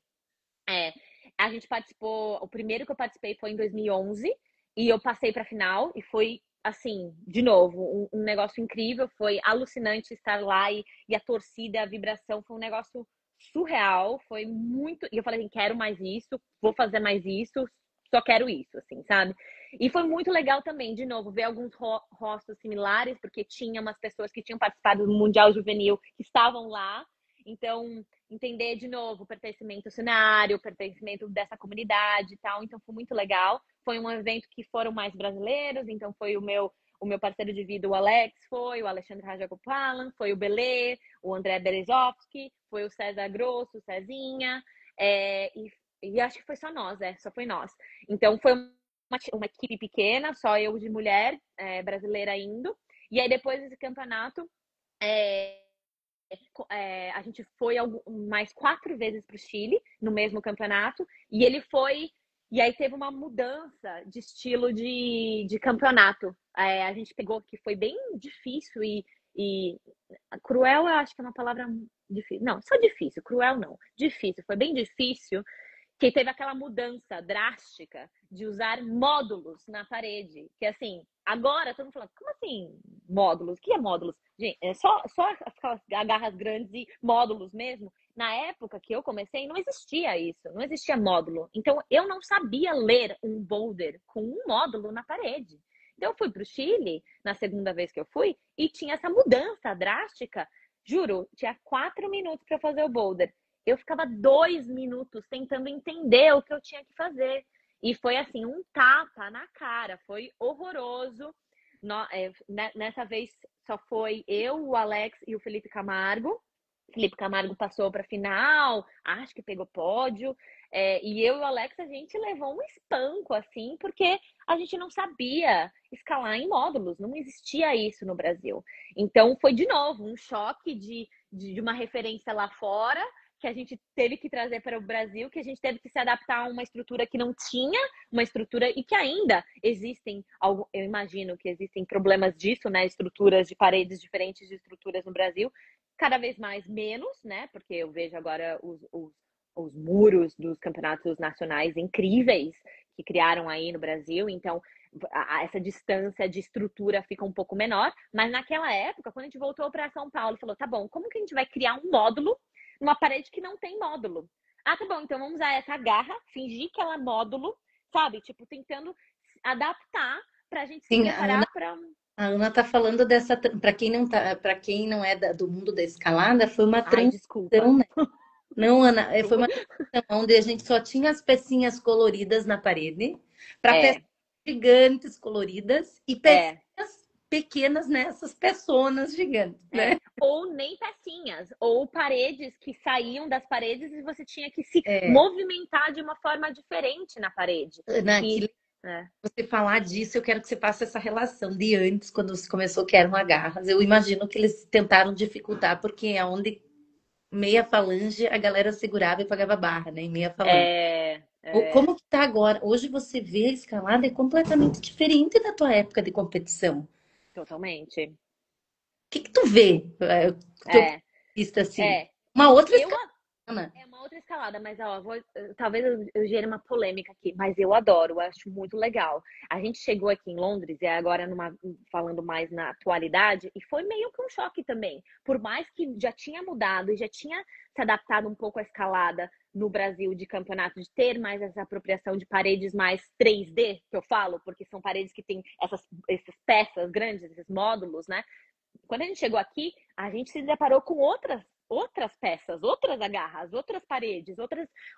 Speaker 2: É, a gente participou, o primeiro que eu participei foi em 2011 e eu passei para a final e foi assim, de novo, um negócio incrível, foi alucinante estar lá e a torcida, a vibração foi um negócio surreal, foi muito, e eu falei assim, quero mais isso, vou fazer mais isso, só quero isso, assim, sabe? E foi muito legal também, de novo, ver alguns rostos similares, porque tinha umas pessoas que tinham participado do Mundial Juvenil que estavam lá. Então, entender de novo o pertencimento ao cenário, o pertencimento dessa comunidade e tal. Então, foi muito legal. Foi um evento que foram mais brasileiros, então foi o meu parceiro de vida, o Alex, foi o Alexandre Rajagopalan, foi o Belê, o André Berezovski, foi o César Grosso, o Cezinha, e acho que foi só nós, só foi nós. Então, foi uma equipe pequena, só eu de mulher brasileira indo. E aí, depois desse campeonato, é, a gente foi mais 4 vezes para o Chile, no mesmo campeonato, e ele foi. E aí teve uma mudança de estilo de campeonato. A gente pegou que foi bem difícil e cruel, eu acho que é uma palavra difícil. Não, só difícil, cruel não. Difícil, foi bem difícil que teve aquela mudança drástica de usar módulos na parede. Que assim, agora todo mundo falando, como assim módulos? O que é módulos? Gente, é só aquelas agarras grandes e módulos mesmo. Na época que eu comecei, não existia isso, não existia módulo. Então eu não sabia ler um boulder com um módulo na parede. Então eu fui para o Chile, na segunda vez que eu fui, e tinha essa mudança drástica. Juro, tinha 4 minutos para fazer o boulder. Eu ficava 2 minutos tentando entender o que eu tinha que fazer. E foi assim, um tapa na cara, foi horroroso. Nessa vez só foi eu, o Alex e o Felipe Camargo. Felipe Camargo passou para a final, acho que pegou pódio. E eu e o Alex, a gente levou um espanco, assim, porque a gente não sabia escalar em módulos, não existia isso no Brasil. Então, foi de novo um choque de uma referência lá fora que a gente teve que trazer para o Brasil, que a gente teve que se adaptar a uma estrutura que não tinha, uma estrutura e que ainda existem, eu imagino que existem problemas disso, né? Estruturas de paredes diferentes de estruturas no Brasil. cada vez mais menos, né? Porque eu vejo agora os muros dos campeonatos nacionais incríveis que criaram aí no Brasil, então essa distância de estrutura fica um pouco menor, mas naquela época, quando a gente voltou para São Paulo, falou, tá bom, como que a gente vai criar um módulo numa parede que não tem módulo? Ah, tá bom, então vamos usar essa garra, fingir que ela é módulo, sabe? Tipo, tentando adaptar pra gente se
Speaker 1: Sim,
Speaker 2: preparar para...
Speaker 1: A Ana tá falando dessa, para quem não tá, para quem não é do mundo da escalada, foi uma
Speaker 2: Ai, desculpa.
Speaker 1: transição, né? Não, Ana, foi uma transição onde a gente só tinha as pecinhas coloridas na parede, para peças
Speaker 2: É,
Speaker 1: gigantes coloridas e
Speaker 2: é.
Speaker 1: pecinhas pequenas nessas peçonas gigantes,
Speaker 2: É,
Speaker 1: né?
Speaker 2: ou nem pecinhas, ou paredes que saíam das paredes e você tinha que se
Speaker 1: É,
Speaker 2: movimentar de uma forma diferente na parede.
Speaker 1: Ana,
Speaker 2: E
Speaker 1: que
Speaker 2: é,
Speaker 1: você falar disso, eu quero que você faça essa relação de antes, quando você começou que eram agarras. Eu imagino que eles tentaram dificultar, porque é onde meia falange a galera segurava e pagava barra, né? Em meia falange.
Speaker 2: é,
Speaker 1: Como que tá agora? Hoje você vê a escalada é completamente diferente da tua época de competição. O
Speaker 2: totalmente.
Speaker 1: que tu vê, teu ponto
Speaker 2: É,
Speaker 1: de vista assim?
Speaker 2: é.
Speaker 1: Uma outra
Speaker 2: Eu
Speaker 1: escalada, né?
Speaker 2: É uma outra escalada, mas ó, talvez eu gere uma polêmica aqui, mas eu adoro, eu acho muito legal. A gente chegou aqui em Londres, e agora falando mais na atualidade, e foi meio que um choque também. Por mais que já tinha mudado e já tinha se adaptado um pouco à escalada no Brasil de campeonato, de ter mais essa apropriação de paredes mais 3D, que eu falo, porque são paredes que têm essas peças grandes, esses módulos, né? Quando a gente chegou aqui, a gente se deparou com outras peças, outras agarras, outras paredes,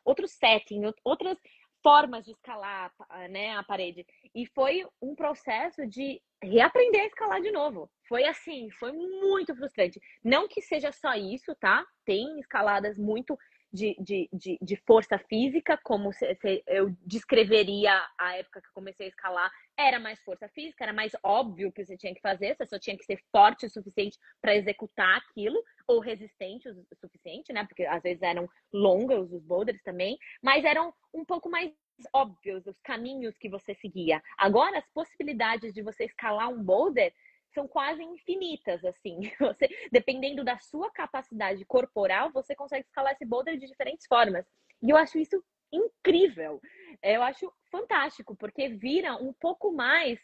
Speaker 2: outros settings, outras formas de escalar, né, a parede. E foi um processo de reaprender a escalar de novo. Foi assim, foi muito frustrante. Não que seja só isso, tá? Tem escaladas muito de força física, como se eu descreveria a época que eu comecei a escalar, era mais força física, era mais óbvio o que você tinha que fazer, você só tinha que ser forte o suficiente para executar aquilo, ou resistente o suficiente, né? Porque às vezes eram longas os boulders também, mas eram um pouco mais óbvios os caminhos que você seguia. Agora, as possibilidades de você escalar um boulder são quase infinitas, assim. Você, dependendo da sua capacidade corporal, você consegue escalar esse boulder de diferentes formas. E eu acho isso incrível. Eu acho fantástico, porque vira um pouco mais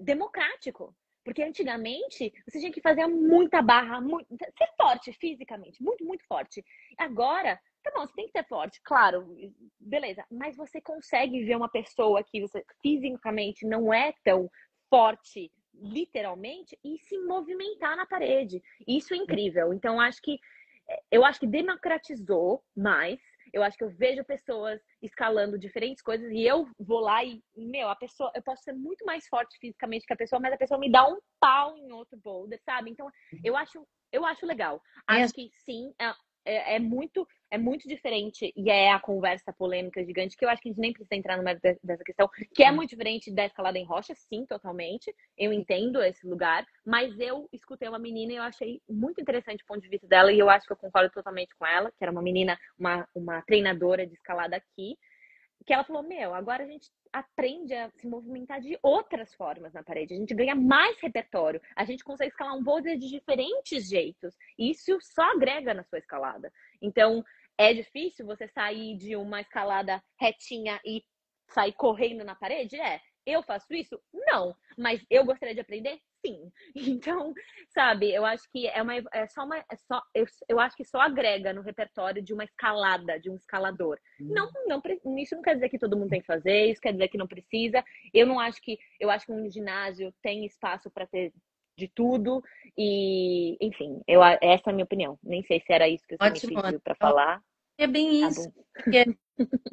Speaker 2: democrático. Porque antigamente você tinha que fazer muita barra, ser forte fisicamente, muito, muito forte. Agora, tá bom, você tem que ser forte, claro, beleza, mas você consegue ver uma pessoa que você fisicamente não é tão forte, literalmente, e se movimentar na parede. Isso é incrível. Então, eu acho que democratizou mais. Eu acho que eu vejo pessoas escalando diferentes coisas e eu vou lá meu, a pessoa, eu posso ser muito mais forte fisicamente que a pessoa, mas a pessoa me dá um pau em outro boulder, sabe? Então, eu acho legal.
Speaker 1: É,
Speaker 2: Acho que sim, é muito diferente e é a conversa polêmica gigante que eu acho que a gente nem precisa entrar no mérito dessa questão, que é muito diferente da escalada em rocha, sim, totalmente. Eu entendo esse lugar, mas eu escutei uma menina e eu achei muito interessante o ponto de vista dela e eu acho que eu concordo totalmente com ela, que era uma menina, uma treinadora de escalada aqui, que ela falou, meu, agora a gente aprende a se movimentar de outras formas na parede, a gente ganha mais repertório, a gente consegue escalar um boulder de diferentes jeitos, e isso só agrega na sua escalada. Então, é difícil você sair de uma escalada retinha e sair correndo na parede? É. Eu faço isso? Não. Mas eu gostaria de aprender? Sim. Então, sabe, eu acho que eu acho que só agrega no repertório de uma escalada, de um escalador. Isso não quer dizer que todo mundo tem que fazer, isso quer dizer que não precisa. Eu acho que um ginásio tem espaço para ter de tudo e, enfim, essa é a minha opinião. Nem sei se era isso que você me
Speaker 1: ótimo, Ana.
Speaker 2: pediu para falar.
Speaker 1: É bem
Speaker 2: Tá
Speaker 1: isso.
Speaker 2: bom.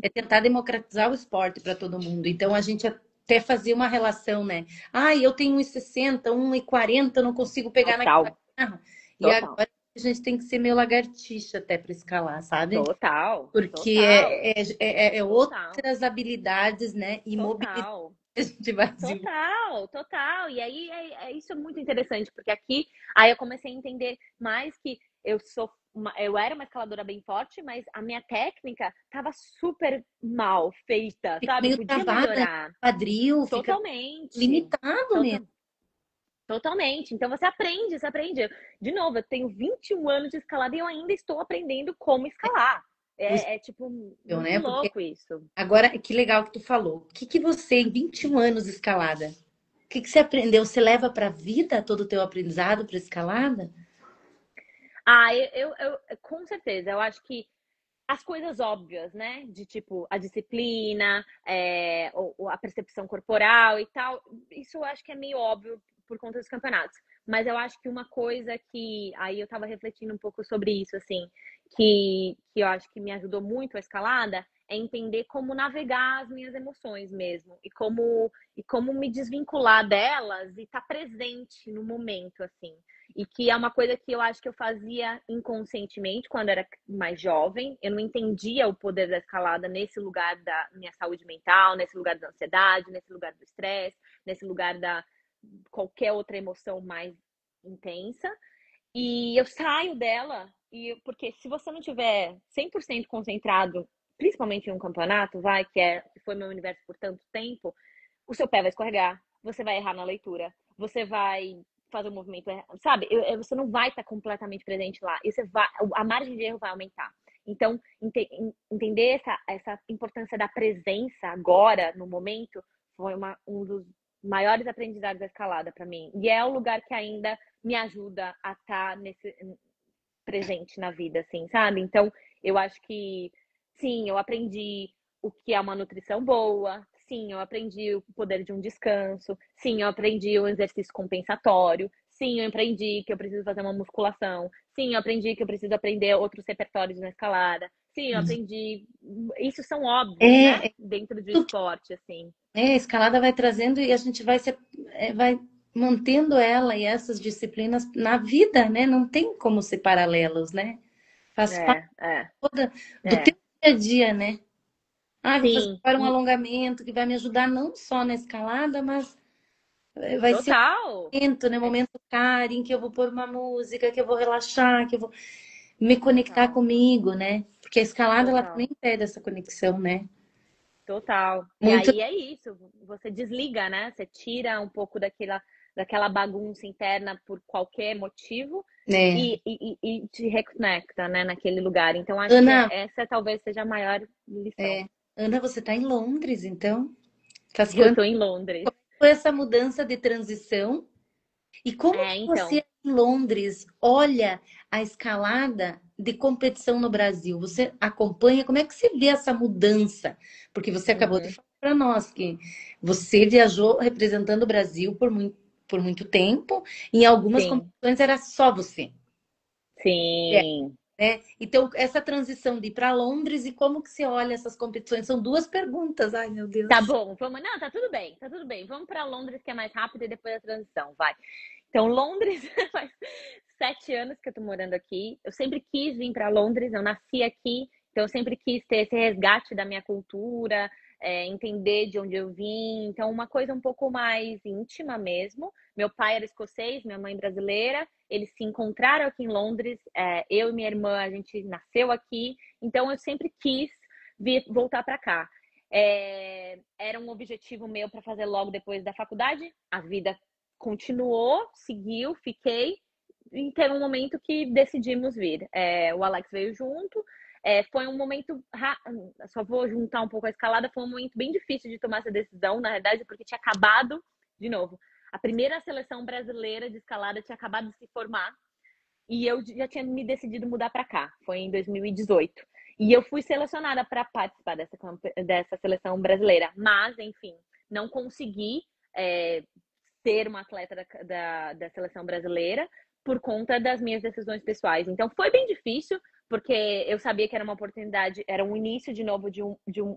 Speaker 1: É tentar democratizar o esporte para todo mundo. Então a gente até fazia uma relação, né? Ah, eu tenho 1,60, 1,40, não consigo pegar naquela
Speaker 2: Total,
Speaker 1: garra. E
Speaker 2: total,
Speaker 1: agora a gente tem que ser meio lagartixa até para escalar, sabe?
Speaker 2: total,
Speaker 1: Porque
Speaker 2: total,
Speaker 1: é
Speaker 2: total,
Speaker 1: outras habilidades, né? E mobilidade
Speaker 2: total.
Speaker 1: que a gente vai desenvolver.
Speaker 2: Total, total. E aí isso é muito interessante, porque aqui aí eu comecei a entender mais que eu era uma escaladora bem forte, mas a minha técnica estava super mal feita,
Speaker 1: Fica
Speaker 2: sabe?
Speaker 1: meio
Speaker 2: Podia
Speaker 1: travada,
Speaker 2: melhorar.
Speaker 1: quadril, fica
Speaker 2: Totalmente.
Speaker 1: limitado mesmo.
Speaker 2: Total, Totalmente. Então você aprende, você aprende. De novo, eu tenho 21 anos de escalada e eu ainda estou aprendendo como escalar. É tipo
Speaker 1: Possível,
Speaker 2: muito
Speaker 1: né? Porque
Speaker 2: louco isso.
Speaker 1: agora, que legal que tu falou. O que que você, em 21 anos de escalada, o que que você aprendeu? Você leva para a vida todo o teu aprendizado para escalada?
Speaker 2: Ah, com certeza, eu acho que as coisas óbvias, né? De tipo, a disciplina, ou a percepção corporal e tal, isso eu acho que é meio óbvio por conta dos campeonatos. Mas eu acho que uma coisa que. Aí eu tava refletindo um pouco sobre isso, assim, que eu acho que me ajudou muito a escalada, é entender como navegar as minhas emoções mesmo. E como me desvincular delas e estar presente no momento, assim. E que é uma coisa que eu acho que eu fazia inconscientemente quando era mais jovem. Eu não entendia o poder da escalada nesse lugar da minha saúde mental, nesse lugar da ansiedade, nesse lugar do estresse, nesse lugar da qualquer outra emoção mais intensa. E eu saio dela, porque se você não tiver 100% concentrado, principalmente em um campeonato, que foi meu universo por tanto tempo, o seu pé vai escorregar, você vai errar na leitura, você vai fazer um movimento, sabe? Você não vai estar completamente presente lá. E a margem de erro vai aumentar. Então, entender essa importância da presença agora, no momento, foi um dos maiores aprendizados da escalada para mim. E é o lugar que ainda me ajuda a estar nesse presente na vida, assim, sabe? Então, eu acho que, sim, eu aprendi o que é uma nutrição boa, sim, eu aprendi o poder de um descanso, sim, eu aprendi o exercício compensatório, sim, eu aprendi que eu preciso fazer uma musculação, sim, eu aprendi que eu preciso aprender outros repertórios na escalada, sim, eu aprendi. Isso são óbvios, né?
Speaker 1: É,
Speaker 2: Dentro do esporte, assim.
Speaker 1: a escalada vai trazendo e a gente vai mantendo ela e essas disciplinas na vida, né? Não tem como ser paralelos, né? Faz parte
Speaker 2: É, é,
Speaker 1: do teu
Speaker 2: é.
Speaker 1: dia a dia, né? Ah, vou fazer
Speaker 2: Sim,
Speaker 1: agora um
Speaker 2: e
Speaker 1: alongamento que vai me ajudar não só na escalada, mas vai ser
Speaker 2: total.
Speaker 1: um momento, né?
Speaker 2: É,
Speaker 1: Momento Karen, que eu vou pôr uma música, que eu vou relaxar, que eu vou me conectar
Speaker 2: total,
Speaker 1: comigo, né? Porque a escalada, ela
Speaker 2: total.
Speaker 1: também pede essa conexão, né?
Speaker 2: Total. E
Speaker 1: Muito,
Speaker 2: aí é isso, você desliga, né? Você tira um pouco daquela bagunça interna por qualquer motivo
Speaker 1: né?
Speaker 2: e te reconecta, né, naquele lugar. Então, acho que
Speaker 1: Ana,
Speaker 2: essa talvez seja a maior lição.
Speaker 1: Ana, você tá em Londres, então? Faz
Speaker 2: Eu
Speaker 1: quanto
Speaker 2: tô em Londres.
Speaker 1: foi essa mudança de transição? E como que
Speaker 2: É, então.
Speaker 1: você, em Londres, olha a escalada de competição no Brasil? Você acompanha? Como é que você vê essa mudança? Porque você acabou de
Speaker 2: Uhum,
Speaker 1: falar para nós que você viajou representando o Brasil por muito tempo, e em algumas
Speaker 2: sim,
Speaker 1: competições era só você. É,
Speaker 2: sim.
Speaker 1: né? Então, essa transição de ir para Londres e como que você olha essas competições? São duas perguntas. Ai, meu
Speaker 2: Tá
Speaker 1: Deus.
Speaker 2: bom, vamos. Não, tá tudo bem, tá tudo bem. Vamos para Londres, que é mais rápido, e depois a transição, vai. Então, Londres faz 7 anos que eu tô morando aqui. Eu sempre quis vir para Londres, eu nasci aqui, então eu sempre quis ter esse resgate da minha cultura, entender de onde eu vim. Então, uma coisa um pouco mais íntima mesmo. Meu pai era escocês, minha mãe brasileira. Eles se encontraram aqui em Londres. Eu e minha irmã, a gente nasceu aqui. Então, eu sempre quis voltar para cá. Era um objetivo meu para fazer logo depois da faculdade. A vida continuou, seguiu, fiquei. E teve um momento que decidimos vir. O Alex veio junto. Foi um momento. Só vou juntar um pouco a escalada. Foi um momento bem difícil de tomar essa decisão, na verdade, porque tinha acabado, de novo, a primeira seleção brasileira de escalada tinha acabado de se formar. E eu já tinha me decidido mudar para cá. Foi em 2018. E eu fui selecionada para participar dessa seleção brasileira. Mas, enfim, não consegui é, ser uma atleta da seleção brasileira por conta das minhas decisões pessoais. Então foi bem difícil, porque eu sabia que era uma oportunidade, era um início de novo de um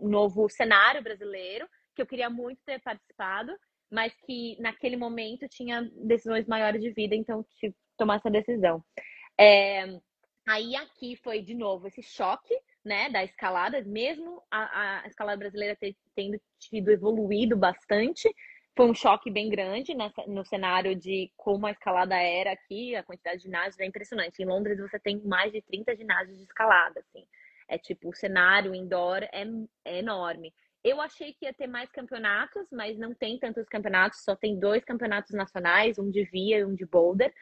Speaker 2: novo cenário brasileiro, que eu queria muito ter participado, mas que naquele momento tinha decisões maiores de vida, então tive que tomar essa decisão. É, Aí aqui foi de novo esse choque, né, da escalada, mesmo a escalada brasileira tendo tido evoluído bastante, foi um choque bem grande no cenário de como a escalada era aqui, a quantidade de ginásios é impressionante. Em Londres você tem mais de 30 ginásios de escalada, assim. É tipo, o cenário indoor é enorme. Eu achei que ia ter mais campeonatos, mas não tem tantos campeonatos, só tem 2 campeonatos nacionais, um de via e um de boulder.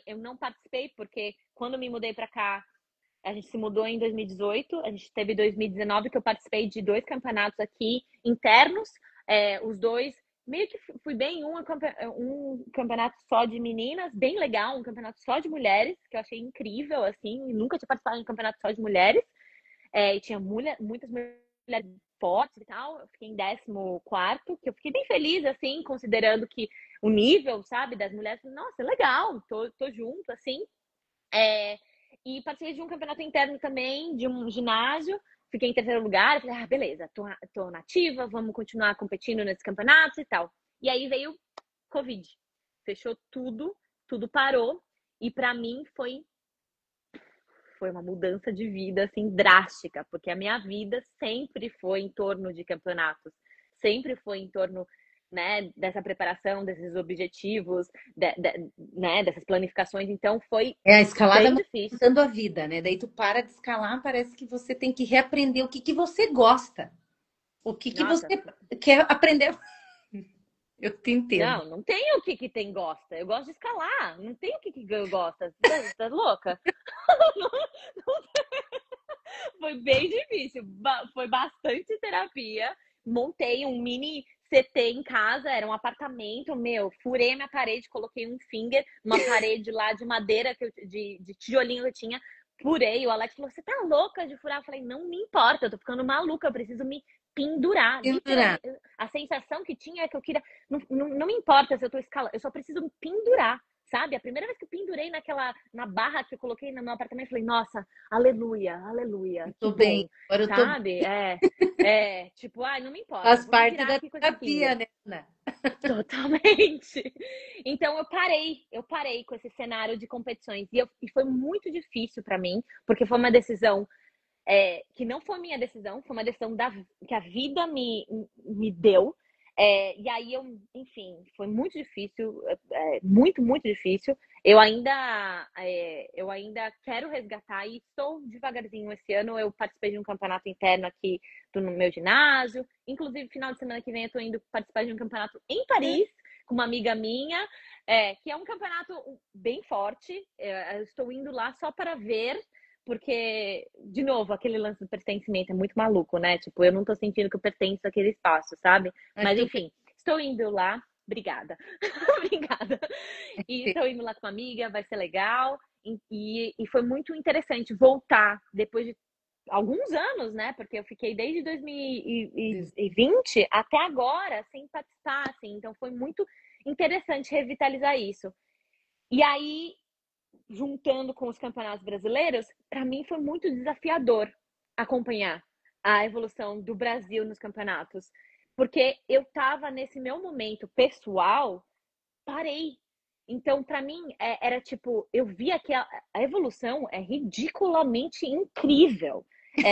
Speaker 2: Eu não participei porque quando me mudei para cá, a gente se mudou em 2018, a gente teve 2019 que eu participei de 2 campeonatos aqui internos, os dois meio que fui bem um campeonato só de meninas, bem legal, um campeonato só de mulheres, que eu achei incrível, assim, nunca tinha participado de um campeonato só de mulheres, e tinha muitas mulheres fortes e tal, eu fiquei em 14º, que eu fiquei bem feliz, assim, considerando que o nível, sabe, das mulheres, nossa, legal, tô junto, assim, e participei de um campeonato interno também, de um ginásio. Fiquei em 3º lugar. Falei, beleza, tô nativa, vamos continuar competindo nesses campeonatos e tal. E aí veio Covid. Fechou tudo, tudo parou. E para mim foi uma mudança de vida, assim, drástica. Porque a minha vida sempre foi em torno de campeonatos. Sempre foi em torno, né, dessa preparação, desses objetivos, né, dessas planificações. Então foi
Speaker 1: A escalada
Speaker 2: bem difícil.
Speaker 1: mudando a vida, né? Daí tu para de escalar, parece que você tem que reaprender o que você gosta. O que você
Speaker 2: Nossa,
Speaker 1: quer aprender. Eu te entendo.
Speaker 2: não tem o que tem gosta. Eu gosto de escalar. Não tem o que eu gosto. Tá louca? Foi bem difícil. Foi bastante terapia. Montei um mini CT em casa, era um apartamento, meu, furei a minha parede, coloquei um finger numa parede lá de madeira, de tijolinho que eu tinha, furei. O Alex falou, você tá louca de furar? Eu falei, não me importa, eu tô ficando maluca, eu preciso me pendurar.
Speaker 1: Pendurar.
Speaker 2: Literalmente, a sensação que tinha é que eu queria, não me importa se eu tô escalando, eu só preciso me pendurar. Sabe? A primeira vez que eu pendurei na barra que eu coloquei no meu apartamento, eu falei, nossa, aleluia, aleluia, que
Speaker 1: Tô bem.
Speaker 2: bom,
Speaker 1: Agora eu tô
Speaker 2: sabe? Tipo, ai, não me importa,
Speaker 1: faz
Speaker 2: vou me
Speaker 1: parte
Speaker 2: virar
Speaker 1: da
Speaker 2: aqui com esse
Speaker 1: terapia,
Speaker 2: finger.
Speaker 1: né, Ana?
Speaker 2: Totalmente. Então eu parei com esse cenário de competições e foi muito difícil para mim, porque foi uma decisão que não foi minha decisão, foi uma decisão que a vida me deu. E aí enfim, foi muito difícil, muito, muito difícil. Eu ainda quero resgatar e estou devagarzinho esse ano. Eu participei de um campeonato interno aqui no meu ginásio. Inclusive, final de semana que vem eu estou indo participar de um campeonato em Paris com uma amiga minha, que é um campeonato bem forte. Eu estou indo lá só para ver porque, de novo, aquele lance do pertencimento é muito maluco, né? Tipo, eu não tô sentindo que eu pertenço àquele espaço, sabe?
Speaker 1: Mas
Speaker 2: Mas,
Speaker 1: tu
Speaker 2: enfim, estou indo lá. Obrigada. Obrigada. E estou indo lá com uma amiga, vai ser legal. E foi muito interessante voltar depois de alguns anos, né? Porque eu fiquei desde 2020 até agora sem participar, assim. Então foi muito interessante revitalizar isso. E aí, juntando com os campeonatos brasileiros, para mim foi muito desafiador acompanhar a evolução do Brasil nos campeonatos, porque eu estava nesse meu momento pessoal, parei. Então, para mim, era tipo, eu via que a evolução é ridiculamente incrível.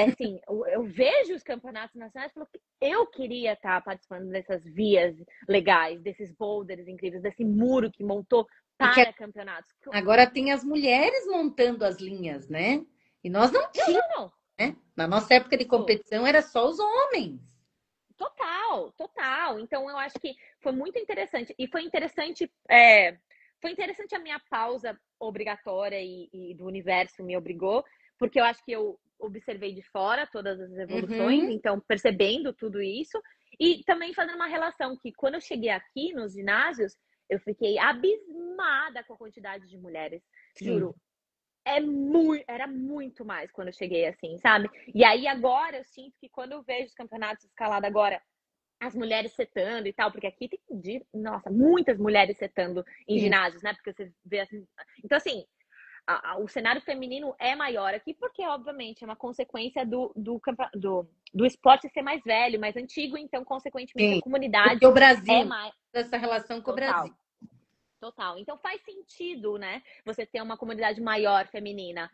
Speaker 2: Assim, eu vejo os campeonatos nacionais e falo que eu queria estar participando dessas vias legais, desses boulders incríveis, desse muro que montou
Speaker 1: porque
Speaker 2: para campeonatos.
Speaker 1: agora tem as mulheres montando as linhas, né? E nós não
Speaker 2: Não,
Speaker 1: tínhamos,
Speaker 2: não, não.
Speaker 1: né? Na nossa época de
Speaker 2: Isso,
Speaker 1: competição era só os homens.
Speaker 2: total, total. Então eu acho que foi muito interessante. E foi interessante a minha pausa obrigatória e do universo me obrigou, porque eu acho que eu observei de fora todas as evoluções,
Speaker 1: Uhum.
Speaker 2: então percebendo tudo isso, e também fazendo uma relação que quando eu cheguei aqui nos ginásios, eu fiquei abismada com a quantidade de mulheres.
Speaker 1: Sim.
Speaker 2: Juro, era muito mais quando eu cheguei assim, sabe? E aí agora eu sinto que quando eu vejo os campeonatos de escalada agora, as mulheres setando e tal, porque aqui tem, nossa, muitas mulheres setando em
Speaker 1: Sim.
Speaker 2: ginásios, né? Porque você vê assim. Então, assim, o cenário feminino é maior aqui, porque, obviamente, é uma consequência do esporte ser mais velho, mais antigo, então, consequentemente, a
Speaker 1: Sim. Porque
Speaker 2: comunidade
Speaker 1: o
Speaker 2: é
Speaker 1: Brasil,
Speaker 2: mais.
Speaker 1: essa relação com o Brasil.
Speaker 2: Total. Total. Então faz sentido, né? Você ter uma comunidade maior feminina.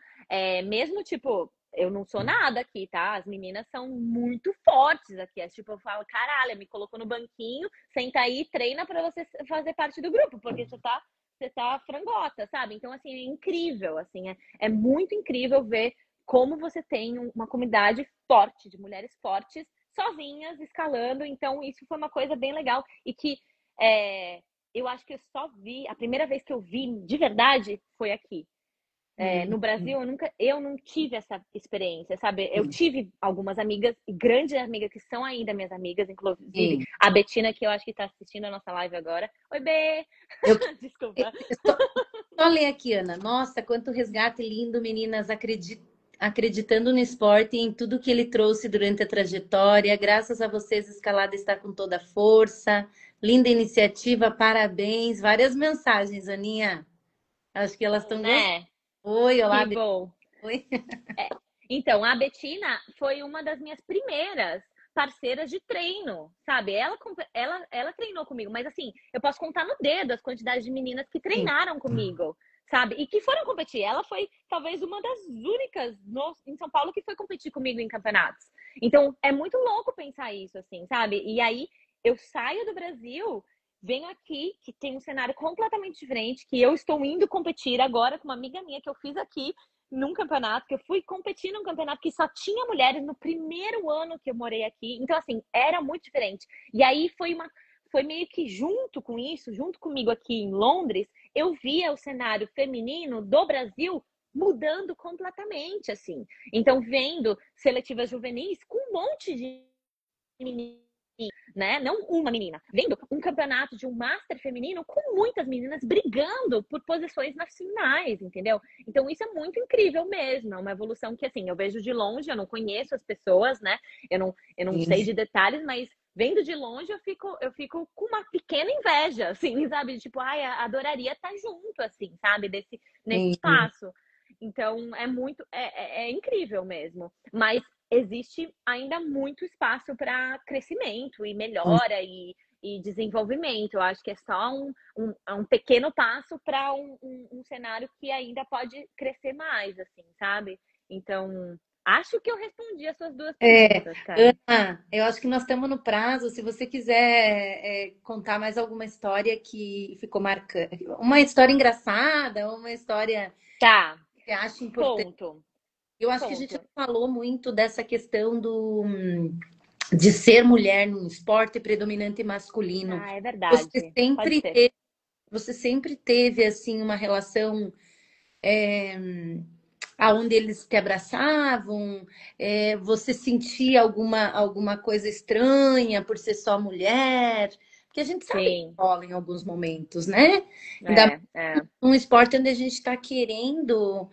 Speaker 2: Mesmo, tipo, eu não sou nada aqui, tá? As meninas são muito fortes aqui. Tipo, eu falo, caralho, me colocou no banquinho, senta aí, treina pra você fazer parte do grupo, porque você tá frangota, sabe? Então, assim, é incrível, assim, é muito incrível ver como você tem uma comunidade forte, de mulheres fortes, sozinhas, escalando. Então, isso foi uma coisa bem legal e que eu acho que eu só vi, a primeira vez que eu vi de verdade foi aqui. No Brasil, eu não tive essa experiência, sabe? Eu tive algumas amigas, grandes amigas, que são ainda minhas amigas, inclusive
Speaker 1: Sim.
Speaker 2: a Betina, que eu acho que tá assistindo a nossa live agora. Oi, Bê!
Speaker 1: Eu,
Speaker 2: Desculpa.
Speaker 1: só ler aqui, Ana. Nossa, quanto resgate lindo, meninas, acreditando no esporte e em tudo que ele trouxe durante a trajetória. Graças a vocês, a escalada está com toda a força. Linda iniciativa, parabéns. Várias mensagens, Aninha. Acho que elas
Speaker 2: Bom,
Speaker 1: estão gostando.
Speaker 2: né?
Speaker 1: Oi, olá,
Speaker 2: Que bom.
Speaker 1: Oi.
Speaker 2: Então, a Betina foi uma das minhas primeiras parceiras de treino, sabe? Ela treinou comigo, mas assim, eu posso contar no dedo as quantidades de meninas que
Speaker 1: Sim.
Speaker 2: treinaram comigo, sabe? E que foram competir. Ela foi talvez uma das únicas em São Paulo que foi competir comigo em campeonatos. Então, é muito louco pensar isso, assim, sabe? E aí, eu saio do Brasil, venho aqui, que tem um cenário completamente diferente, que eu estou indo competir agora com uma amiga minha que eu fiz aqui num campeonato, que eu fui competir num campeonato que só tinha mulheres no primeiro ano que eu morei aqui. Então, assim, era muito diferente. E aí foi meio que junto com isso, junto comigo aqui em Londres, eu via o cenário feminino do Brasil mudando completamente, assim. Então, vendo seletivas juvenis com um monte de meninas, né? Não uma menina. Vendo um campeonato de um Master feminino com muitas meninas brigando por posições nas finais, entendeu? Então isso é muito incrível mesmo. É uma evolução que, assim, eu vejo de longe, eu não conheço as pessoas, né? Eu não sei de detalhes, mas vendo de longe eu fico com uma pequena inveja, assim, sabe? Tipo, ai, adoraria estar junto, assim, sabe? Nesse
Speaker 1: Sim.
Speaker 2: espaço. Então é incrível mesmo. Mas existe ainda muito espaço para crescimento e melhora e desenvolvimento. Eu acho que é só um pequeno passo para um cenário que ainda pode crescer mais, assim, sabe? Então, acho que eu respondi as suas duas perguntas, cara.
Speaker 1: Ana, eu acho que nós estamos no prazo. Se você quiser contar mais alguma história que ficou marcante, uma história engraçada, uma história
Speaker 2: Tá,
Speaker 1: que você acha importante.
Speaker 2: ponto.
Speaker 1: Eu acho que a gente
Speaker 2: Ponto.
Speaker 1: não falou muito dessa questão de ser mulher num esporte predominante masculino.
Speaker 2: Ah, é
Speaker 1: Você
Speaker 2: verdade. Pode
Speaker 1: sempre
Speaker 2: ser.
Speaker 1: teve, você sempre teve assim uma relação aonde eles te abraçavam, você sentia alguma coisa estranha por ser só mulher? Porque a gente sabe que
Speaker 2: Sim.
Speaker 1: rola em alguns momentos, né? Ainda mais
Speaker 2: É.
Speaker 1: um esporte onde a gente está querendo